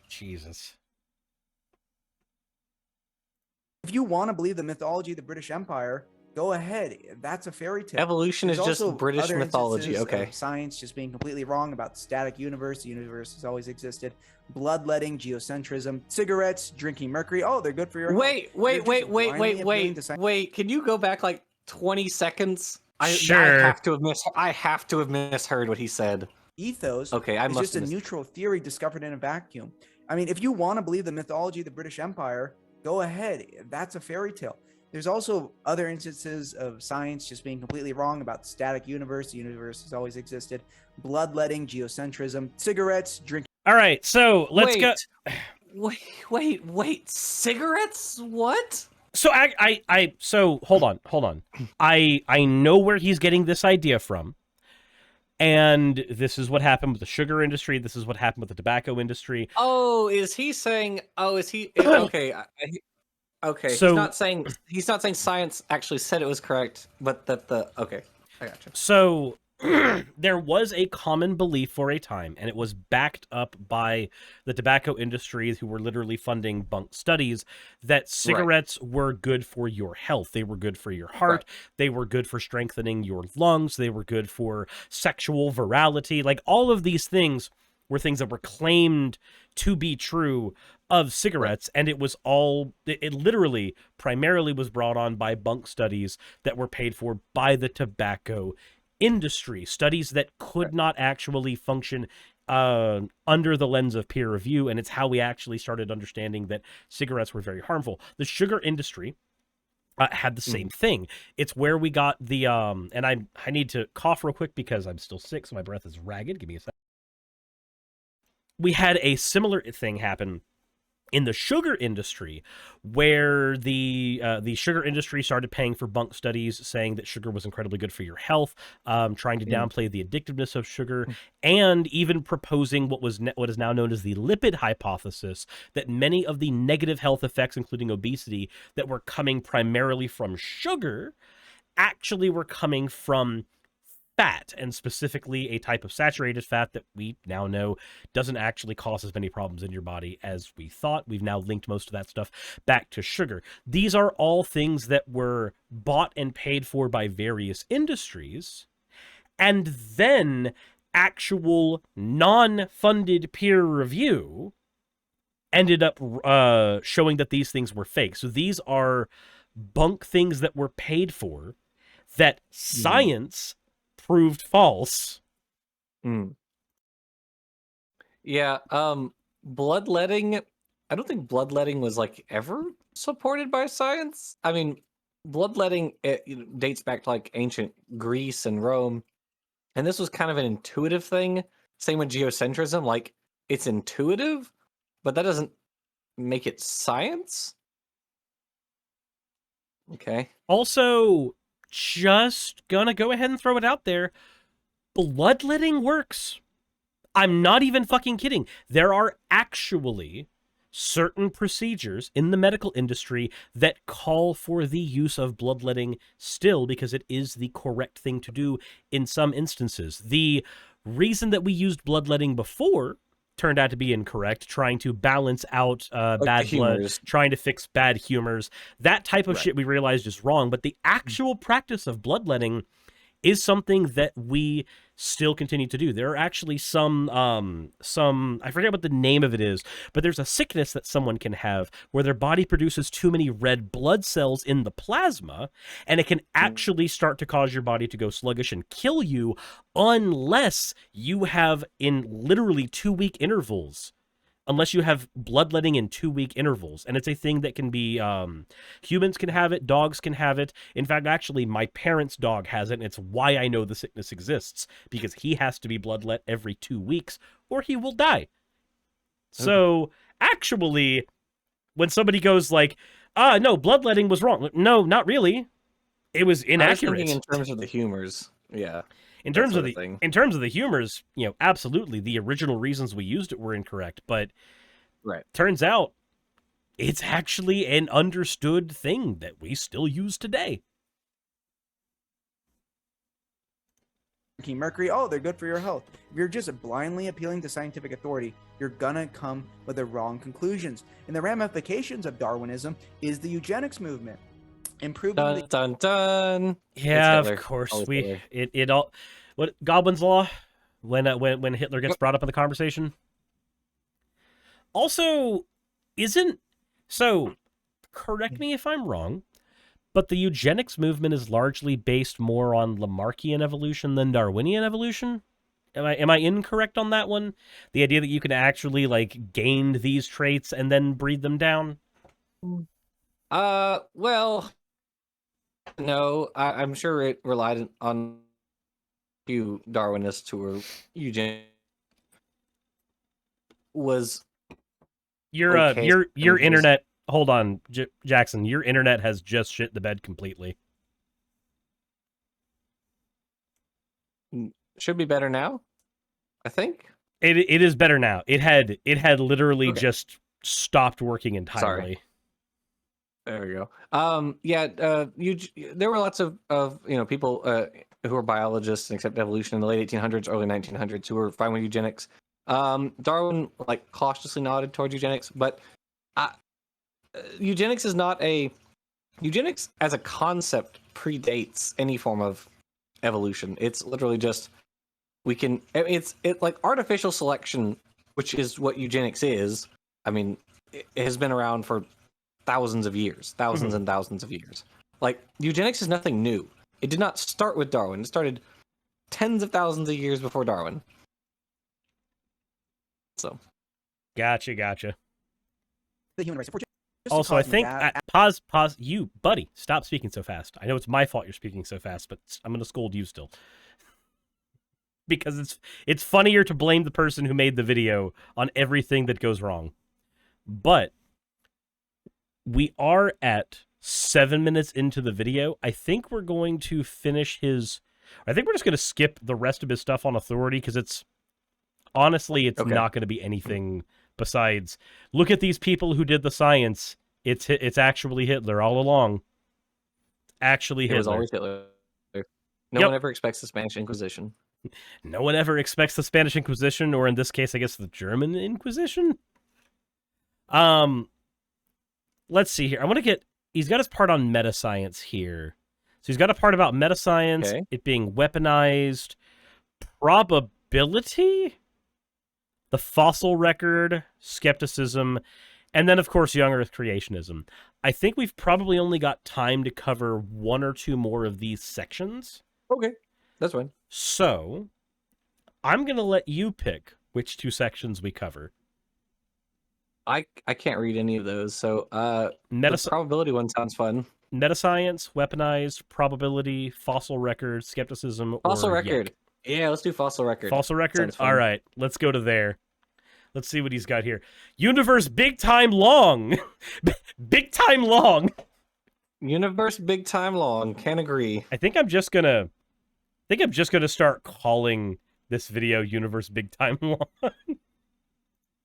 Jesus. If you want to believe the mythology of the British Empire, go ahead. That's a fairy tale. Evolution is There's just also British other mythology. instances Okay. of science just being completely wrong about the static universe. The universe has always existed. Bloodletting, geocentrism, cigarettes, drinking mercury. Oh, they're good for your health. Wait. You're just blindly appealing to science. Wait. Can you go back like 20 seconds? Sure. I have to have misheard what he said. Ethos Okay, I is must just a have neutral theory discovered in a vacuum. I mean, if you want to believe the mythology of the British Empire, go ahead. That's a fairy tale. There's also other instances of science just being completely wrong about the static universe. The universe has always existed. Bloodletting, geocentrism, cigarettes, drinking. All right, so let's go. Wait. Cigarettes? What? So so hold on. I know where he's getting this idea from. And this is what happened with the sugar industry. This is what happened with the tobacco industry. Oh, is he saying? Oh, is he? Okay, okay. So- he's not saying science actually said it was correct, but that okay, I gotcha. So there was a common belief for a time, and it was backed up by the tobacco industry, who were literally funding bunk studies, that cigarettes were good for your health. They were good for your heart. They were good for strengthening your lungs. They were good for sexual virality. Like, all of these things were things that were claimed to be true of cigarettes, and it was it literally primarily was brought on by bunk studies that were paid for by the tobacco industry, studies that could not actually function under the lens of peer review, and it's how we actually started understanding that cigarettes were very harmful. The sugar industry had the same thing. It's where we got the and I need to cough real quick because I'm still sick, so my breath is ragged. Give me a second. We had a similar thing happen in the sugar industry, where the sugar industry started paying for bunk studies, saying that sugar was incredibly good for your health, trying to downplay the addictiveness of sugar, and even proposing what is now known as the lipid hypothesis, that many of the negative health effects, including obesity, that were coming primarily from sugar, actually were coming from fat, and specifically a type of saturated fat that we now know doesn't actually cause as many problems in your body as we thought. We've now linked most of that stuff back to sugar. These are all things that were bought and paid for by various industries, and then actual non-funded peer review ended up showing that these things were fake. So these are bunk things that were paid for that science proved false. Yeah, bloodletting. I don't think bloodletting was like ever supported by science. I mean, bloodletting dates back to like ancient Greece and Rome, and this was kind of an intuitive thing. Same with geocentrism, like it's intuitive, but that doesn't make it science. Okay. Also, just gonna go ahead and throw it out there. Bloodletting works. I'm not even fucking kidding. There are actually certain procedures in the medical industry that call for the use of bloodletting still, because it is the correct thing to do in some instances. The reason that we used bloodletting before turned out to be incorrect, trying to balance out bad blood, trying to fix bad humors. That type of shit we realized is wrong, but the actual practice of bloodletting is something that we still continue to do. There are actually some I forget what the name of it is, but there's a sickness that someone can have where their body produces too many red blood cells in the plasma, and it can actually start to cause your body to go sluggish and kill you unless you have in literally 2-week intervals. Unless you have bloodletting in 2-week intervals. And it's a thing that can be, humans can have it, dogs can have it. In fact, actually, my parents' dog has it, and it's why I know the sickness exists, because he has to be bloodlet every 2 weeks, or he will die. So, actually, when somebody goes like, no, bloodletting was wrong. No, not really. It was inaccurate. I was thinking in terms of the humors, yeah. In terms of the humors, absolutely, the original reasons we used it were incorrect, but turns out it's actually an understood thing that we still use today. Mercury, oh, they're good for your health. If you're just blindly appealing to scientific authority, you're gonna come with the wrong conclusions. And the ramifications of Darwinism is the eugenics movement. Improving dun, dun. Yeah, of course. It all. What, Goblin's Law? When Hitler gets brought up in the conversation? Also, correct me if I'm wrong, but the eugenics movement is largely based more on Lamarckian evolution than Darwinian evolution? Am I incorrect on that one? The idea that you can actually, gain these traits and then breed them down? Well, no, I'm sure it relied on a few Darwinists who were eugenics. Your internet. Hold on, Jackson. Your internet has just shit the bed completely. Should be better now, I think. It is better now. It had literally just stopped working entirely. Sorry. There we go. There were lots of people who were biologists and accepted evolution in the late 1800s, early 1900s who were fine with eugenics. Darwin cautiously nodded towards eugenics, but eugenics as a concept predates any form of evolution. It's literally just it's like artificial selection, which is what eugenics is. I mean, it has been around for thousands of years, and thousands of years. Eugenics is nothing new. It did not start with Darwin. It started tens of thousands of years before Darwin. So, gotcha. the human race. Also, I think pause. You, buddy, stop speaking so fast. I know it's my fault you're speaking so fast, but I'm going to scold you still. Because it's funnier to blame the person who made the video on everything that goes wrong. But we are at 7 minutes into the video. I think we're going to finish I think we're just going to skip the rest of his stuff on authority, because it's not going to be anything besides, look at these people who did the science. It's actually Hitler all along. Actually Hitler. It was always Hitler. No one ever expects the Spanish Inquisition. No one ever expects the Spanish Inquisition, or in this case, I guess the German Inquisition. Let's see here. He's got his part on metascience here. So he's got a part about metascience, it being weaponized, probability, the fossil record, skepticism, and then, of course, young Earth creationism. I think we've probably only got time to cover one or two more of these sections. Okay, that's fine. So, I'm going to let you pick which two sections we cover. I can't read any of those, so the probability one sounds fun. Metascience, weaponized, probability, fossil record, skepticism, fossil or record. Yek. Yeah, let's do fossil record. Fossil record? All right, let's go to there. Let's see what he's got here. Universe big time long. Big time long. Universe big time long. Can't agree. I think I'm just gonna start calling this video Universe big time long.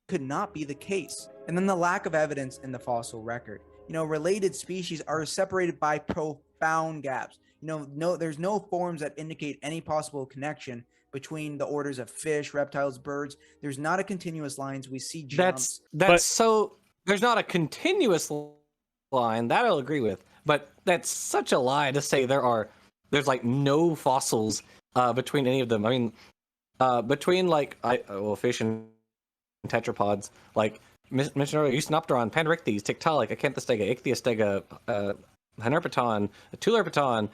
Could not be the case. And then the lack of evidence in the fossil record. Related species are separated by profound gaps. There's no forms that indicate any possible connection between the orders of fish, reptiles, birds. There's not a continuous lines. We see jumps. There's not a continuous line, that I'll agree with. But that's such a lie to say there's no fossils between any of them. I mean, between like fish and tetrapods, like mentioned earlier, Eusnopteron, Panricthes, Tiktaalik, Acanthostega, Ichthyostega, Hanerpeton, Tulerpeton,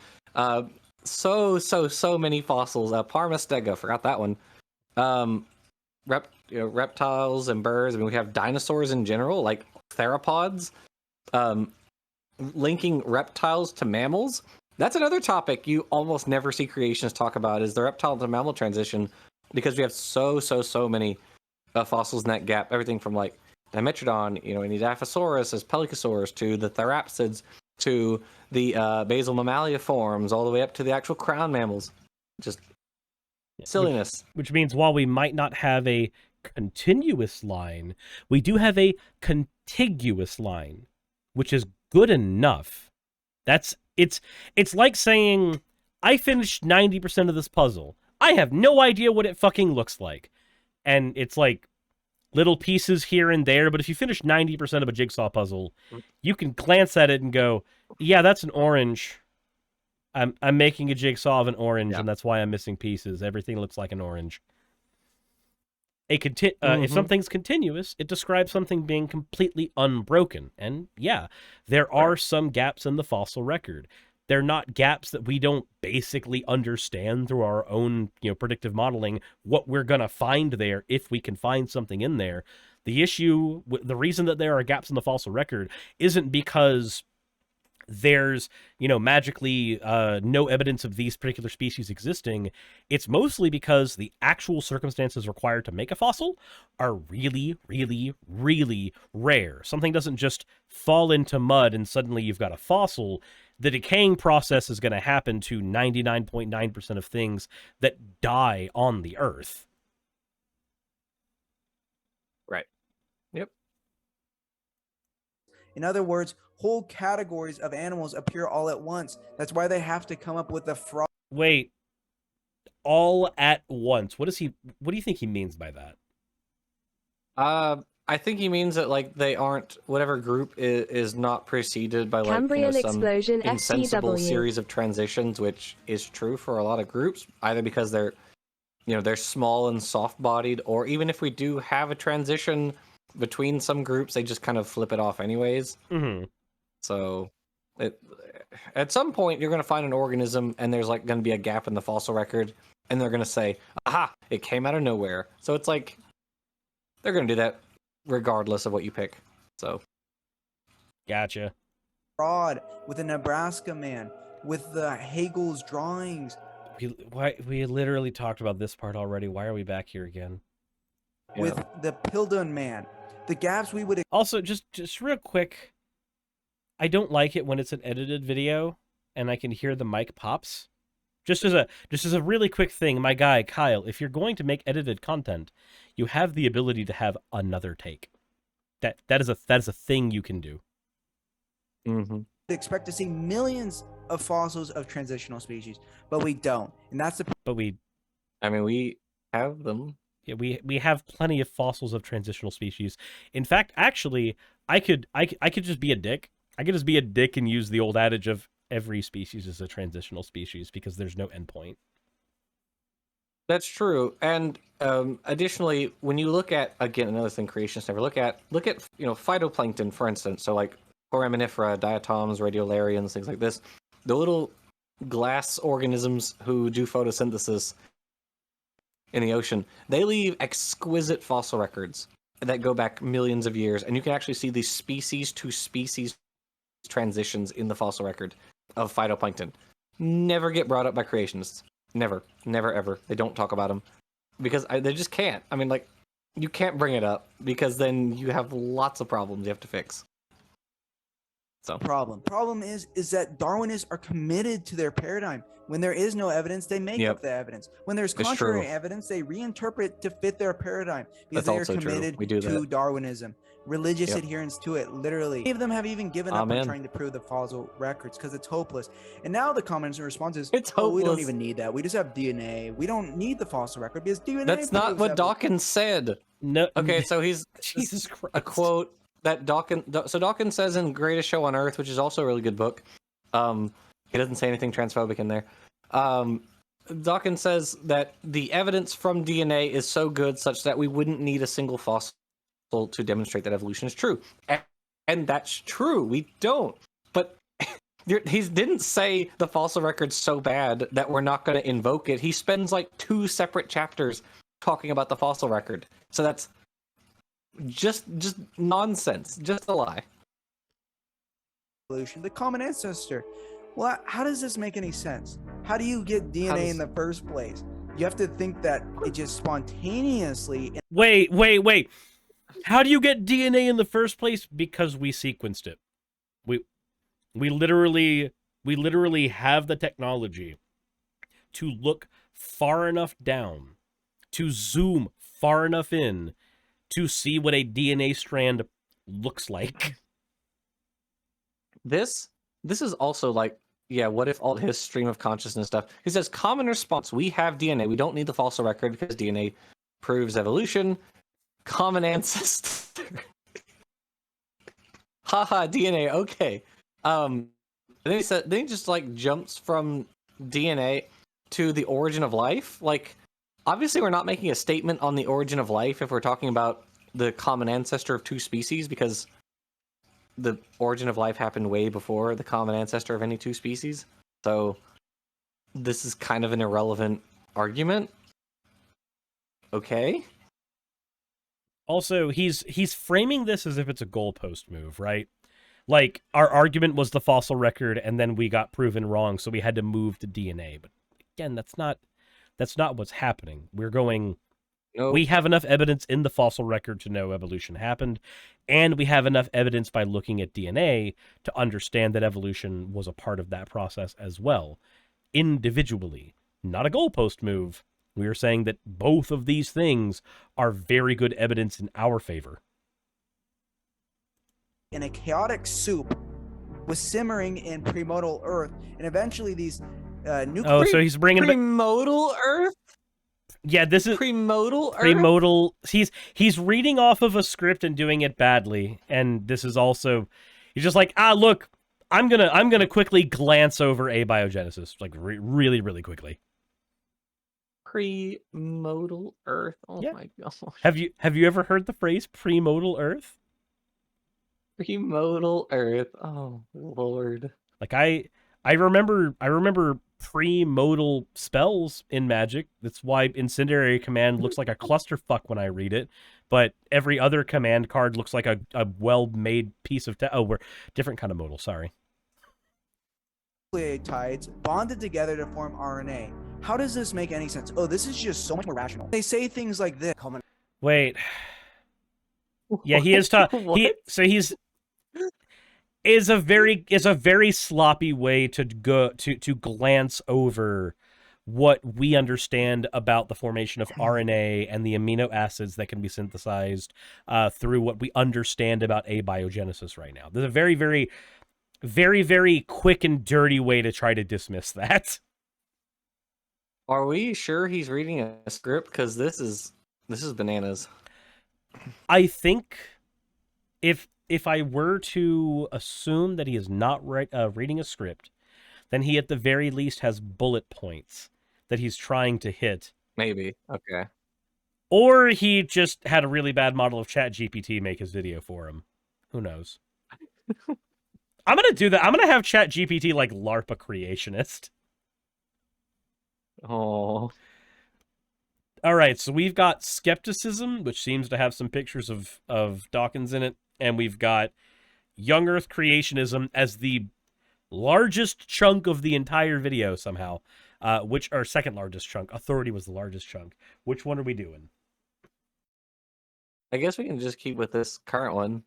so many fossils. Parmastega, forgot that one. Reptiles and birds. I mean, we have dinosaurs in general, like theropods. Linking reptiles to mammals. That's another topic you almost never see creationists talk about, is the reptile to mammal transition, because we have so many fossils in that gap. Everything from like Dimetrodon, any Dilophosaurus, as Pelycosaurs, to the Therapsids, to the basal mammalia forms, all the way up to the actual crown mammals. Just silliness. Which means while we might not have a continuous line, we do have a contiguous line, which is good enough. It's like saying, I finished 90% of this puzzle. I have no idea what it fucking looks like. And it's like little pieces here and there, but if you finish 90% of a jigsaw puzzle, you can glance at it and go, yeah, that's an orange. I'm making a jigsaw of an orange, and that's why I'm missing pieces. Everything looks like an orange. If something's continuous, it describes something being completely unbroken. And yeah, there are some gaps in the fossil record. They're not gaps that we don't basically understand through our own, predictive modeling what we're going to find there if we can find something in there. The reason that there are gaps in the fossil record isn't because there's, magically no evidence of these particular species existing. It's mostly because the actual circumstances required to make a fossil are really, really, really rare. Something doesn't just fall into mud and suddenly you've got a fossil. The decaying process is going to happen to 99.9% of things that die on the Earth. Right. Yep. In other words, whole categories of animals appear all at once. That's why they have to come up with a fraud. Wait. All at once. What do you think he means by that? I think he means that like they aren't, whatever group is not preceded by like Cambrian some explosion insensible FCW. series of transitions, which is true for a lot of groups, either because they're small and soft-bodied, or even if we do have a transition between some groups, they just kind of flip it off anyways. Mm-hmm. So at some point you're going to find an organism and there's like going to be a gap in the fossil record, and they're going to say, aha, it came out of nowhere. So it's like they're going to do that regardless of what you pick. So Gotcha. Fraud with the Nebraska man, with the Hagel's drawings. We literally talked about this part already. Why are we back here again? With the Pildon man. The gaps we would... Also, just real quick, I don't like it when it's an edited video and I can hear the mic pops. Just as a really quick thing, my guy Kyle, if you're going to make edited content, you have the ability to have another take. That is a thing you can do. mm-hmm. expect to see millions of fossils of transitional species, but we don't. And that's the... But we have them. Yeah, we have plenty of fossils of transitional species. In fact, actually, I could just be a dick. I could just be a dick and use the old adage of every species is a transitional species because there's no endpoint. That's true. And additionally, when you look at, again, another thing creationists never look at phytoplankton, for instance. So like foraminifera, diatoms, radiolarians, things like this. The little glass organisms who do photosynthesis in the ocean, they leave exquisite fossil records that go back millions of years, and you can actually see the species to species transitions in the fossil record of phytoplankton. Never get brought up by creationists. Never, ever. They don't talk about them because they just can't. I mean, like, you can't bring it up because then you have lots of problems you have to fix. So Problem is that Darwinists are committed to their paradigm. When there is no evidence, they make up the evidence. When there's contrary evidence, they reinterpret to fit their paradigm because they are committed to Darwinism. Religious adherence to it, literally. Many of them have even given up on trying to prove the fossil records because it's hopeless. And now the comments and responses, it's hopeless. We don't even need that. We just have DNA. We don't need the fossil record because DNA... That's not what Dawkins said. No. Okay, so he's... Jesus Christ. A quote that Dawkins says in Greatest Show on Earth, which is also a really good book. He doesn't say anything transphobic in there. Dawkins says that the evidence from DNA is so good such that we wouldn't need a single fossil to demonstrate that evolution is true. And that's true. We don't. But he didn't say the fossil record's so bad that we're not going to invoke it. He spends like 2 separate chapters talking about the fossil record. So that's just nonsense. Just a lie. Evolution, the common ancestor. Well, how does this make any sense? How do you get DNA in the first place? You have to think that it just spontaneously. Wait. How do you get DNA in the first place? Because we sequenced it. We literally have the technology to look far enough down, to zoom far enough in, to see what a DNA strand looks like. This is also like, yeah, what if all his stream of consciousness stuff? He says, common response, we have DNA. We don't need the fossil record because DNA proves evolution. Common ancestor. Haha, DNA, okay. Then he just like jumps from DNA to the origin of life. Like, obviously we're not making a statement on the origin of life if we're talking about the common ancestor of 2 species, because the origin of life happened way before the common ancestor of any 2 species. So this is kind of an irrelevant argument. Okay. Also, he's framing this as if it's a goalpost move, right? Like, our argument was the fossil record, and then we got proven wrong, so we had to move to DNA. But again, that's not what's happening. We're going... Nope. We have enough evidence in the fossil record to know evolution happened, and we have enough evidence by looking at DNA to understand that evolution was a part of that process as well, individually. Not a goalpost move. We are saying that both of these things are very good evidence in our favor. In a chaotic soup was simmering in premodal Earth, and eventually these nuclear... Oh, so he's bringing... Premodal Earth? Yeah, this is... Premodal Earth? Premodal... He's reading off of a script and doing it badly, and this is also... He's just like, look, I'm gonna quickly glance over abiogenesis, like really, really quickly. Premodal Earth? Oh Yeah. my gosh. Have you ever heard the phrase premodal Earth? Premodal Earth. Oh Lord. Like I remember premodal spells in Magic. That's why Incendiary Command looks like a clusterfuck when I read it. But every other command card looks like a well-made piece of we're different kind of modal, sorry. Nucleotides bonded together to form RNA. How does this make any sense? Oh, this is just so much more rational. They say things like this. Wait. Yeah, he is is a very sloppy way to go to glance over what we understand about the formation of RNA and the amino acids that can be synthesized through what we understand about abiogenesis right now. There's a very, very, very, very quick and dirty way to try to dismiss that. Are we sure he's reading a script? Because this is bananas. I think if I were to assume that he is not reading a script, then he at the very least has bullet points that he's trying to hit. Maybe. Okay. Or he just had a really bad model of ChatGPT make his video for him. Who knows? I'm going to do that. I'm going to have ChatGPT like LARP a creationist. Oh. All right, so we've got Skepticism, which seems to have some pictures of Dawkins in it, and we've got Young Earth Creationism as the largest chunk of the entire video somehow, which our second largest chunk. Authority was the largest chunk. Which one are we doing? I guess we can just keep with this current one.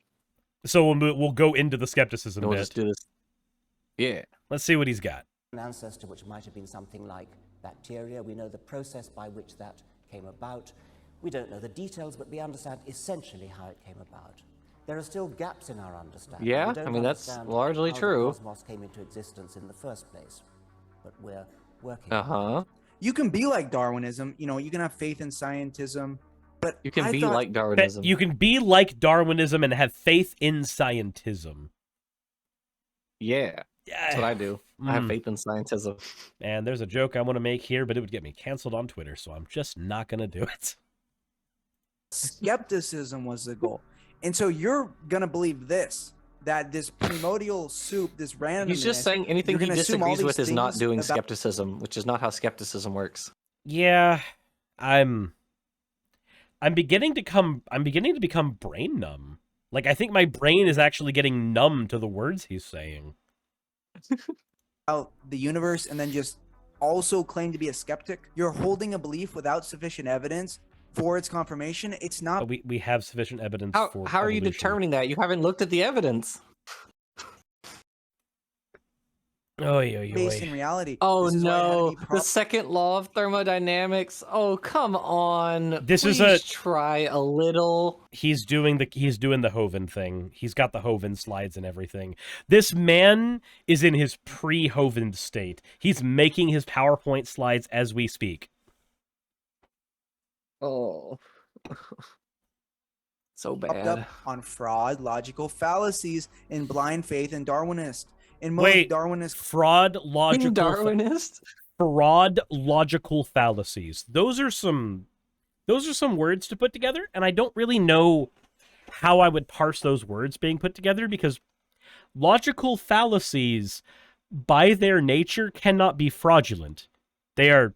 So we'll go into the Skepticism We'll bit. just do this. Yeah. Let's see what he's got. An ancestor which might have been something like bacteria. We know the process by which that came about. We don't know the details, but we understand essentially how it came about. There are still gaps in our understanding. Yeah, We don't I mean, that's understand largely how true. The cosmos came into existence in the first place, but we're working on Uh-huh. You can be like Darwinism. You know, you can have faith in scientism, but You can I be thought- like Darwinism. You can be like Darwinism and have faith in scientism. Yeah. That's what I do. I have faith in scientism. And there's a joke I want to make here, but it would get me canceled on Twitter, so I'm just not going to do it. Skepticism was the goal. And so you're going to believe this, that this primordial soup, this randomness. He's just saying anything you're he gonna assume all disagrees with these is not things doing about- skepticism, which is not how skepticism works. Yeah, I'm beginning to become brain numb. Like, I think my brain is actually getting numb to the words he's saying. Out the universe and then just also claim to be a skeptic. You're holding a belief without sufficient evidence for its confirmation. It's not. But we have sufficient evidence for How are you evolution. determining that? You haven't looked at the evidence. based in reality. Oh This is why it had to no, be the second law of thermodynamics. Oh, come on. This is Please try a little. He's doing the Hoven thing. He's got the Hoven slides and everything. This man is in his pre-Hoven state. He's making his PowerPoint slides as we speak. Oh. So propped bad. up on fraud, logical fallacies, and blind faith in Darwinist. In most Wait, Darwinist fraud, logical, Darwinist? fraud, logical fallacies. Those are some words to put together, and I don't really know how I would parse those words being put together, because logical fallacies, by their nature, cannot be fraudulent. They are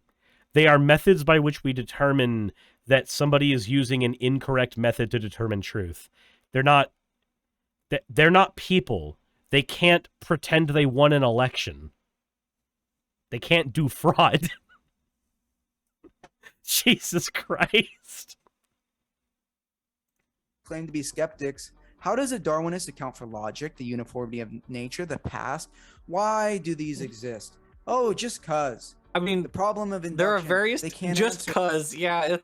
methods by which we determine that somebody is using an incorrect method to determine truth. They're not people. They can't pretend they won an election. They can't do fraud. Jesus Christ. claim to be skeptics. How does a Darwinist account for logic, the uniformity of nature, the past? Why do these exist? Oh, just cuz. I mean, The problem of induction. there are various. They can't Just answer- cuz, yeah, that's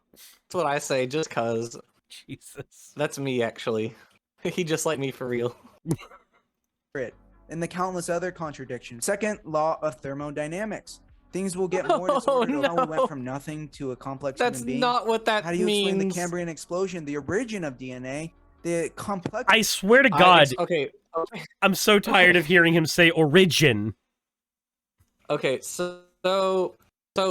what I say. Just cuz. Jesus. That's me, actually. He just like me for real. it, and the countless other contradictions. Second law of thermodynamics. Things will get more disordered. How we no. went from nothing to a complex That's human being. not what that How do you means. explain the Cambrian explosion, the origin of DNA, the complex? I swear to God, Okay. I'm so tired of hearing him say origin. Okay, so the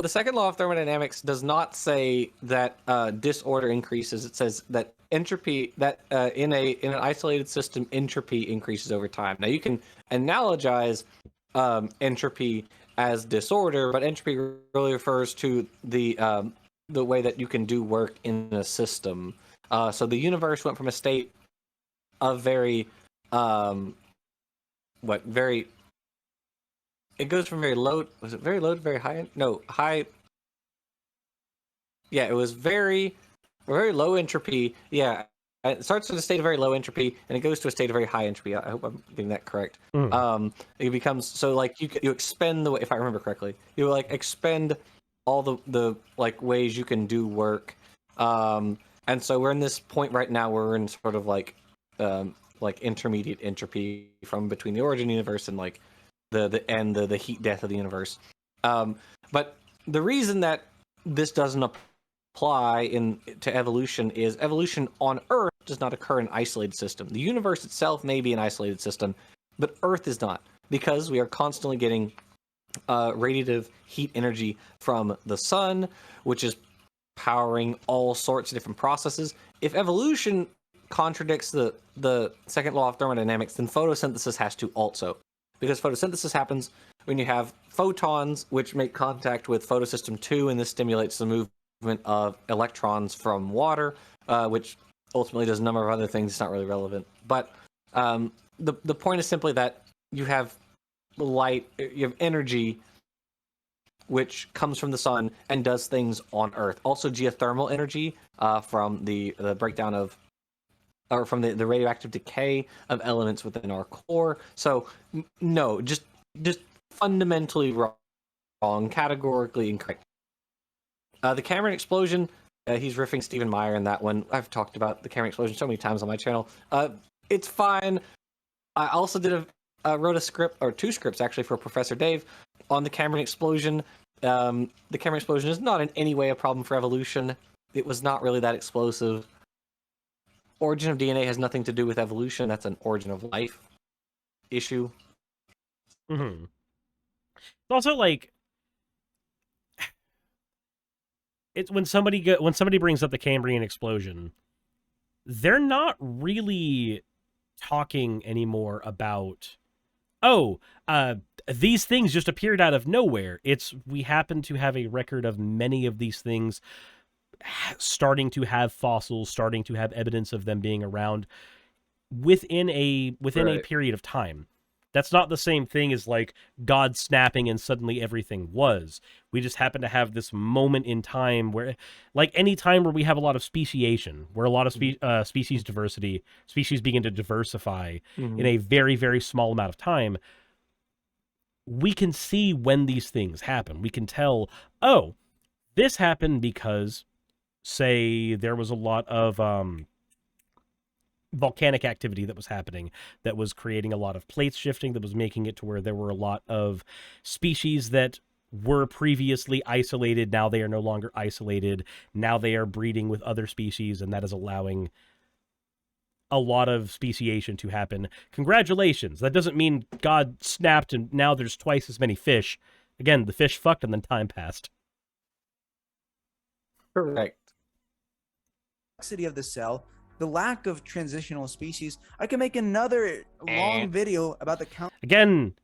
second law of thermodynamics does not say that disorder increases. It says that entropy, that in an isolated system, entropy increases over time. Now you can analogize entropy as disorder, but entropy really refers to the way that you can do work in a system. So the universe went from a state of it goes from very low. Was it very low to very high? No, high. Yeah, it was very low entropy. Yeah, it starts with a state of very low entropy, and it goes to a state of very high entropy. I hope I'm getting that correct. It becomes so like you expend the, if I remember correctly, you like expend all the like ways you can do work. And so we're in this point right now where we're in sort of like intermediate entropy from between the origin universe and like the heat death of the universe. But the reason that this doesn't apply to evolution is evolution on Earth does not occur in an isolated system. The universe itself may be an isolated system, but Earth is not, because we are constantly getting radiative heat energy from the sun, which is powering all sorts of different processes. If evolution contradicts the second law of thermodynamics, then photosynthesis has to also. Because photosynthesis happens when you have photons, which make contact with photosystem 2, and this stimulates the movement of electrons from water, which ultimately does a number of other things. It's not really relevant. But the point is simply that you have light, you have energy, which comes from the sun and does things on Earth. Also geothermal energy from the breakdown of, or from the radioactive decay of elements within our core. So no, just fundamentally wrong, categorically incorrect. The Cameron explosion, he's riffing Stephen Meyer in that one. I've talked about the Cameron explosion so many times on my channel. It's fine. I also wrote a script, or 2 scripts actually, for Professor Dave on the Cameron explosion. The Cameron explosion is not in any way a problem for evolution. It was not really that explosive. Origin of DNA has nothing to do with evolution. That's an origin of life issue. Mm-hmm. It's also like it's when somebody brings up the Cambrian explosion, they're not really talking anymore about these things just appeared out of nowhere. It's we happen to have a record of many of these things starting to have fossils, starting to have evidence of them being around within a Right. period of time. That's not the same thing as like God snapping and suddenly everything was. We just happen to have this moment in time where, like any time where we have a lot of speciation, where a lot of species diversity, species begin to diversify in a very, very small amount of time, we can see when these things happen. We can tell, oh, this happened because, say, there was a lot of volcanic activity that was happening that was creating a lot of plates shifting, that was making it to where there were a lot of species that were previously isolated. Now they are no longer isolated. Now they are breeding with other species, and that is allowing a lot of speciation to happen. Congratulations. That doesn't mean God snapped and now there's twice as many fish. Again, the fish fucked and then time passed. Correct. Complexity of the cell, the lack of transitional species. I can make another long video about the count. Again,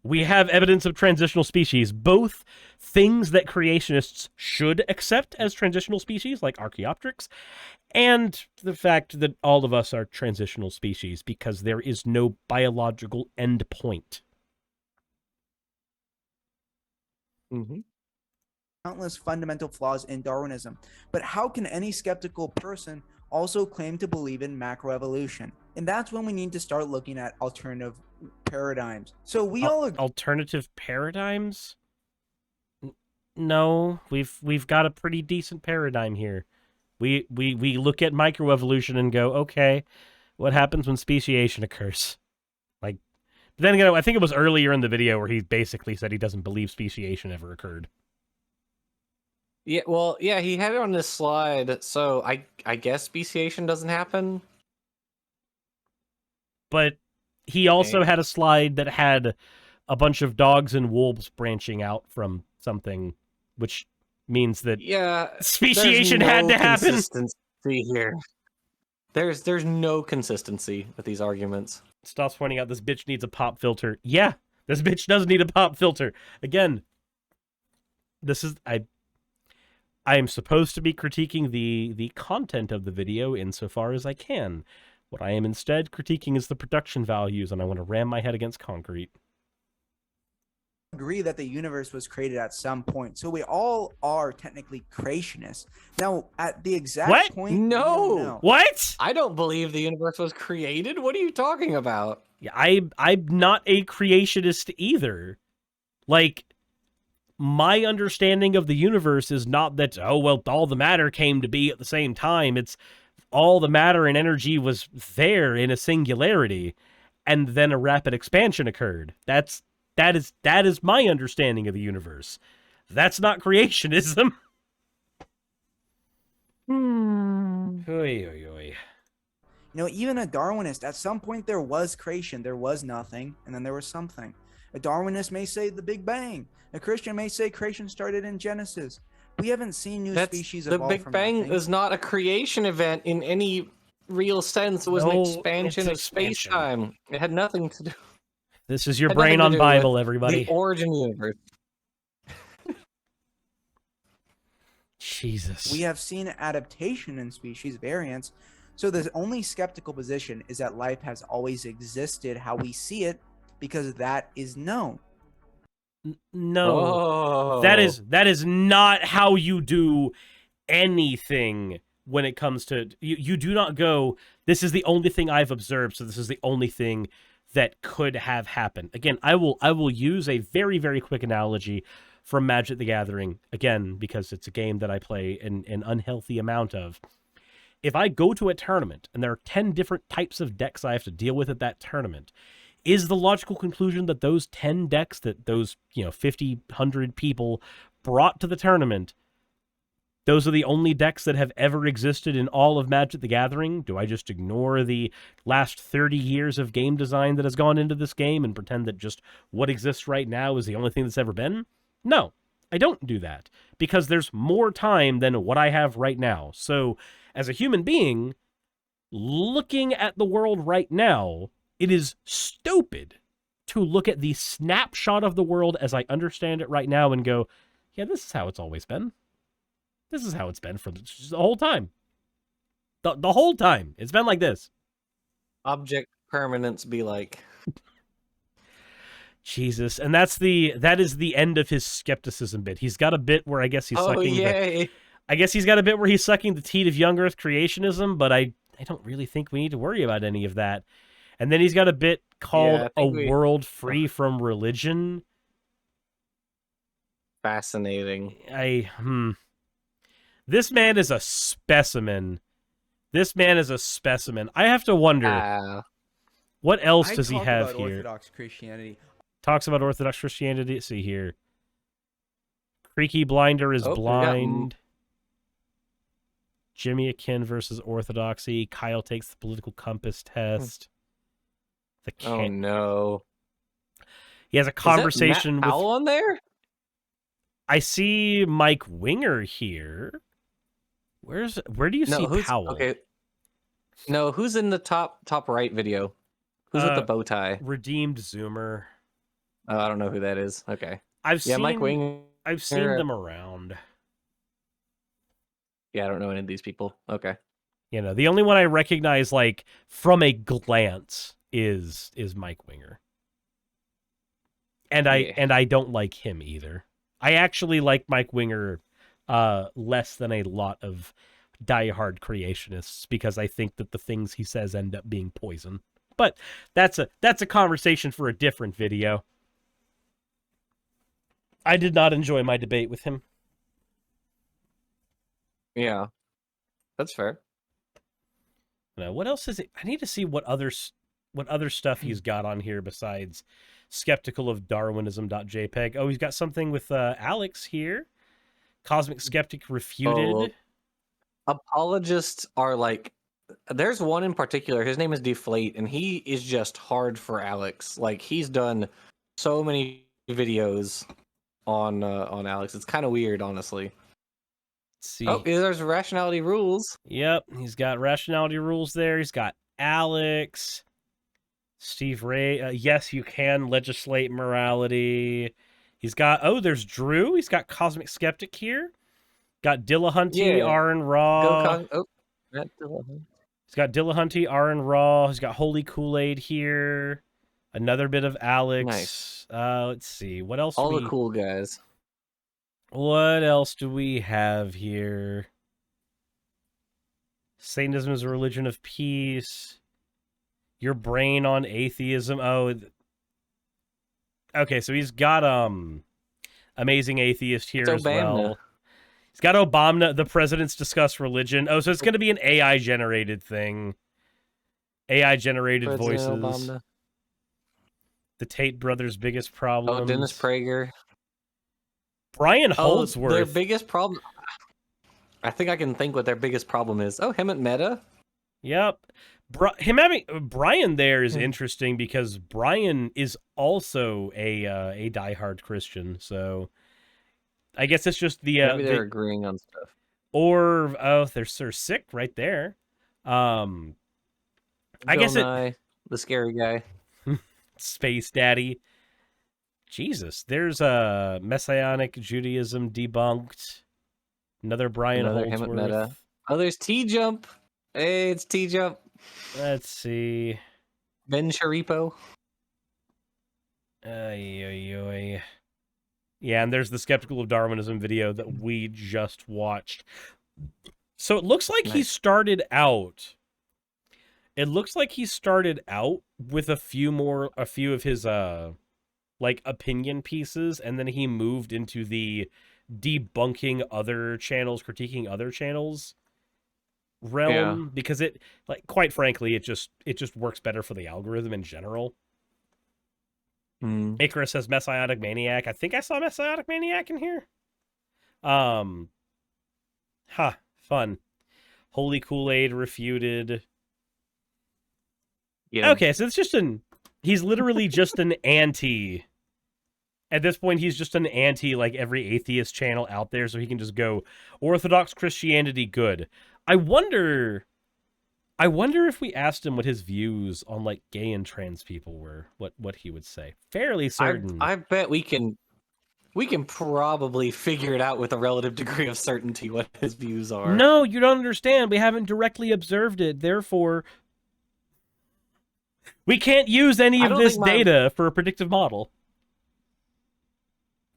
we have evidence of transitional species, both things that creationists should accept as transitional species, like Archaeopteryx, and the fact that all of us are transitional species because there is no biological end point. Countless fundamental flaws in Darwinism. But how can any skeptical person also claim to believe in macroevolution? And that's when we need to start looking at alternative paradigms. So we all agree. Alternative paradigms? No, we've got a pretty decent paradigm here. We look at microevolution and go, okay, what happens when speciation occurs? Like, but then again, I think it was earlier in the video where he basically said he doesn't believe speciation ever occurred. Yeah, well, yeah, he had it on this slide, so I guess speciation doesn't happen. But he also had a slide that had a bunch of dogs and wolves branching out from something, which means that speciation had to happen. Consistency here. There's no consistency with these arguments. Stops pointing out this bitch needs a pop filter. Yeah, this bitch does need a pop filter. Again, this is I am supposed to be critiquing the content of the video insofar as I can. What I am instead critiquing is the production values, and I want to ram my head against concrete. Agree that the universe was created at some point, so we all are technically creationists. Now, at the exact point, no, what? I don't believe the universe was created. What are you talking about? Yeah, I'm not a creationist either. Like, my understanding of the universe is not that, oh, well, all the matter came to be at the same time. It's all the matter and energy was there in a singularity, and then a rapid expansion occurred. That is my understanding of the universe. That's not creationism. Oy, oy, oy. You know, even a Darwinist, at some point there was creation, there was nothing, and then there was something. A Darwinist may say the Big Bang. A Christian may say creation started in Genesis. We haven't seen new species evolve. The Big Bang is not a creation event in any real sense. It was an expansion of space-time. It had nothing to do. This is your brain on Bible, everybody. The origin universe. Jesus. We have seen adaptation in species variants. So the only skeptical position is that life has always existed how we see it because that is known. No. That is not how you do anything when it comes to you do not go, this is the only thing I've observed, so this is the only thing that could have happened. Again, I will use a very, very quick analogy from Magic the Gathering, again, because it's a game that I play an unhealthy amount of. If I go to a tournament and there are 10 different types of decks I have to deal with at that tournament, is the logical conclusion that those 10 decks that those 50, 100 people brought to the tournament, Those are the only decks that have ever existed in all of Magic the Gathering. Do I just ignore the last 30 years of game design that has gone into this game and pretend that just what exists right now is the only thing that's ever been? No, I don't do that, because there's more time than what I have right now. So, as a human being, looking at the world right now, it is stupid to look at the snapshot of the world as I understand it right now and go, yeah, this is how it's always been. This is how it's been for the whole time. The whole time. It's been like this. Object permanence be like. Jesus. And that is the end of his skepticism bit. He's got a bit where I guess he's sucking yay. I guess he's got a bit where he's sucking the teat of young Earth creationism, but I don't really think we need to worry about any of that. And then he's got a bit called World Free from Religion. Fascinating. This man is a specimen. This man is a specimen. I have to wonder, what else does he have here? Orthodox Christianity. Talks about Orthodox Christianity. Let's see here. Creaky Blinder is blind. Jimmy Akin versus Orthodoxy. Kyle takes the political compass test. Oh no. He has a conversation with Powell on there? I see Mike Winger here. Where do you see Powell? Okay. No, who's in the top right video? Who's with the bow tie? Redeemed Zoomer. Oh, I don't know who that is. Okay. I've seen Mike Winger. I've seen them around. Yeah, I don't know any of these people. Okay. You know, the only one I recognize like from a glance is Mike Winger. And I don't like him either. I actually like Mike Winger less than a lot of diehard creationists because I think that the things he says end up being poison. But that's a conversation for a different video. I did not enjoy my debate with him. Yeah. That's fair. Now, what else is it? I need to see what other stuff he's got on here besides skeptical of Darwinism.jpg. Oh, he's got something with Alex here. Cosmic Skeptic Refuted. Apologists are like, there's one in particular, his name is Deflate, and he is just hard for Alex. Like, he's done so many videos on Alex. It's kind of weird, honestly. Let's see. Oh, there's Rationality Rules. Yep, he's got Rationality Rules there. He's got Alex. Steve Ray. Yes, you can legislate morality. He's got, there's Drew. He's got Cosmic Skeptic here. Got Dillahunty, Aaron Raw. He's got Dillahunty, Aaron Raw. He's got Holy Kool-Aid here. Another bit of Alex. Nice. Let's see. What else? All the cool guys. What else do we have here? Satanism is a religion of peace. Your brain on atheism. Oh, okay. So he's got Amazing Atheist here as well. He's got Obama. The presidents discuss religion. Oh, so it's going to be an AI generated thing. AI generated voices. Obama. The Tate brothers' biggest problem. Oh, Dennis Prager. Brian Holdsworth. Their biggest problem. I think I can think what their biggest problem is. Oh, him at Meta. Yep. Him having Brian there is interesting because Brian is also a diehard Christian. So I guess it's just the maybe they're agreeing on stuff. Or there's Sir Sick right there. I guess the scary guy. Space Daddy. Jesus, there's a Messianic Judaism debunked. Another Brian Holdsworth. Meta. Oh, there's T-Jump. Hey, it's T-Jump. Let's see. Ben Sharipo. Yeah, and there's the Skeptical of Darwinism video that we just watched. So it looks like he started out. It looks like he started out with a few of his like opinion pieces, and then he moved into the debunking other channels, critiquing other channels realm because it, like, quite frankly, it just works better for the algorithm in general. Icarus says Messianic Maniac. I think I saw Messianic Maniac in here. Ha, fun. Holy Kool-Aid refuted. Yeah. Okay, so it's just he's literally just an anti. At this point, he's just an anti, like, every atheist channel out there, so he can just go, Orthodox Christianity good. I wonder if we asked him what his views on, like, gay and trans people were, what he would say. Fairly certain. I bet we can probably figure it out with a relative degree of certainty what his views are. No, you don't understand. We haven't directly observed it. Therefore, we can't use any of this data for a predictive model.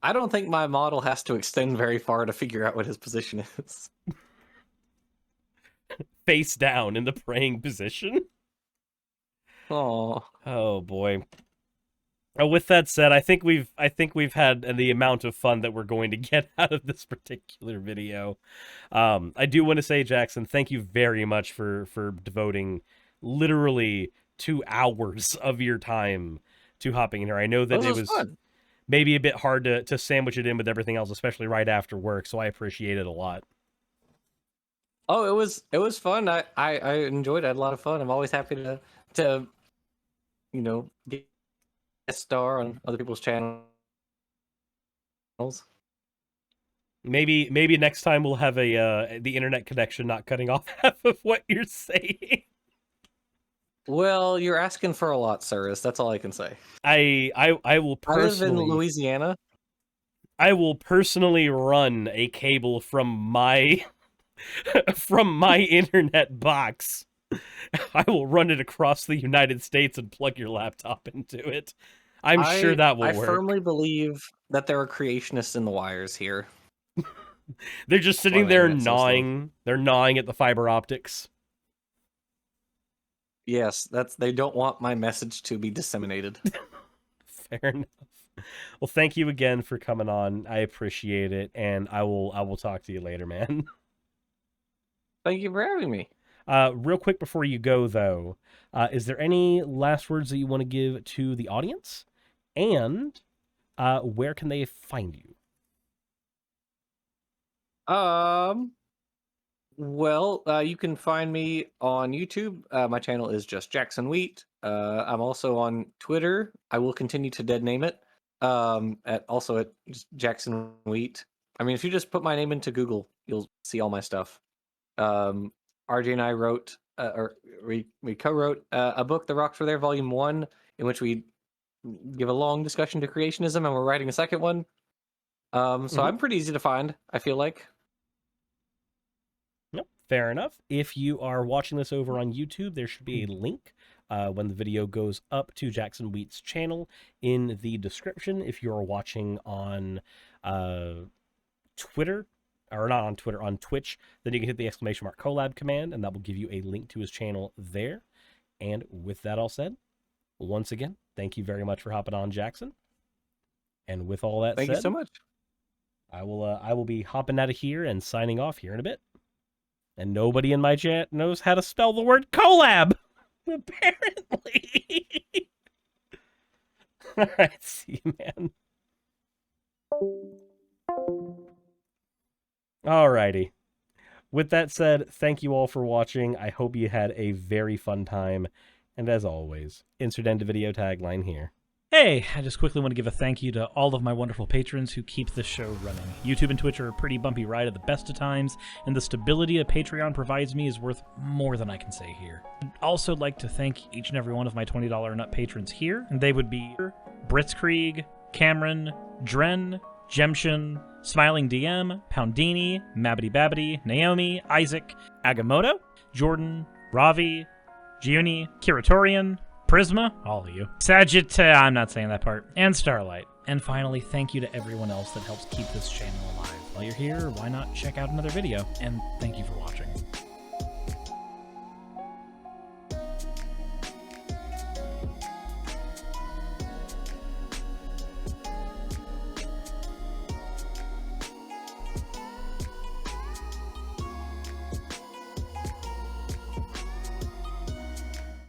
I don't think my model has to extend very far to figure out what his position is. Face down in the praying position. Oh boy. With that said, I think we've had the amount of fun that we're going to get out of this particular video. I do want to say, Jackson, thank you very much for devoting literally 2 hours of your time to hopping in here. I know that it was fun. Maybe a bit hard to sandwich it in with everything else, especially right after work, so I appreciate it a lot. Oh, it was fun. I enjoyed it. I had a lot of fun. I'm always happy to get a star on other people's channels. Maybe next time we'll have the internet connection not cutting off half of what you're saying. Well, you're asking for a lot, Suris. That's all I can say. I will personally. I live in Louisiana. I will personally run a cable from my internet box. I will run it across the United States and plug your laptop into it. I'm sure that will work. I firmly believe that there are creationists in the wires here. They're just sitting there gnawing. They're gnawing at the fiber optics. Yes, they don't want my message to be disseminated. Fair enough. Well, thank you again for coming on. I appreciate it, and I will talk to you later, man. Thank you for having me. Real quick before you go, though, is there any last words that you want to give to the audience? And where can they find you? Well, you can find me on YouTube. My channel is just Jackson Wheat. I'm also on Twitter. I will continue to dead name it. At just Jackson Wheat. I mean, if you just put my name into Google, you'll see all my stuff. RJ and I wrote, we co-wrote a book, The Rocks Were There, Volume 1, in which we give a long discussion to creationism, and we're writing a second one. So I'm pretty easy to find, I feel like. Yep, fair enough. If you are watching this over on YouTube, there should be a link when the video goes up to Jackson Wheat's channel in the description. If you're watching on Twitter, or not on Twitter, on Twitch, then you can hit the ! collab command, and that will give you a link to his channel there. And with that all said, once again, thank you very much for hopping on, Jackson. And with all that said, thank you so much. I will be hopping out of here and signing off here in a bit. And nobody in my chat knows how to spell the word collab, apparently. All right, see you, man. Alrighty. With that said, thank you all for watching. I hope you had a very fun time. And as always, insert end of video tagline here. Hey, I just quickly want to give a thank you to all of my wonderful patrons who keep this show running. YouTube and Twitch are a pretty bumpy ride at the best of times, and the stability a Patreon provides me is worth more than I can say here. I'd also like to thank each and every one of my $20 and up patrons here, and they would be Britzkrieg, Cameron, Dren, Jemshin, Smiling DM, Poundini, Mabbity Babbity, Naomi, Isaac, Agamotto, Jordan, Ravi, Giuni, Kiratorian, Prisma, all of you, I'm not saying that part, and Starlight. And finally, thank you to everyone else that helps keep this channel alive. While you're here, why not check out another video? And thank you for watching.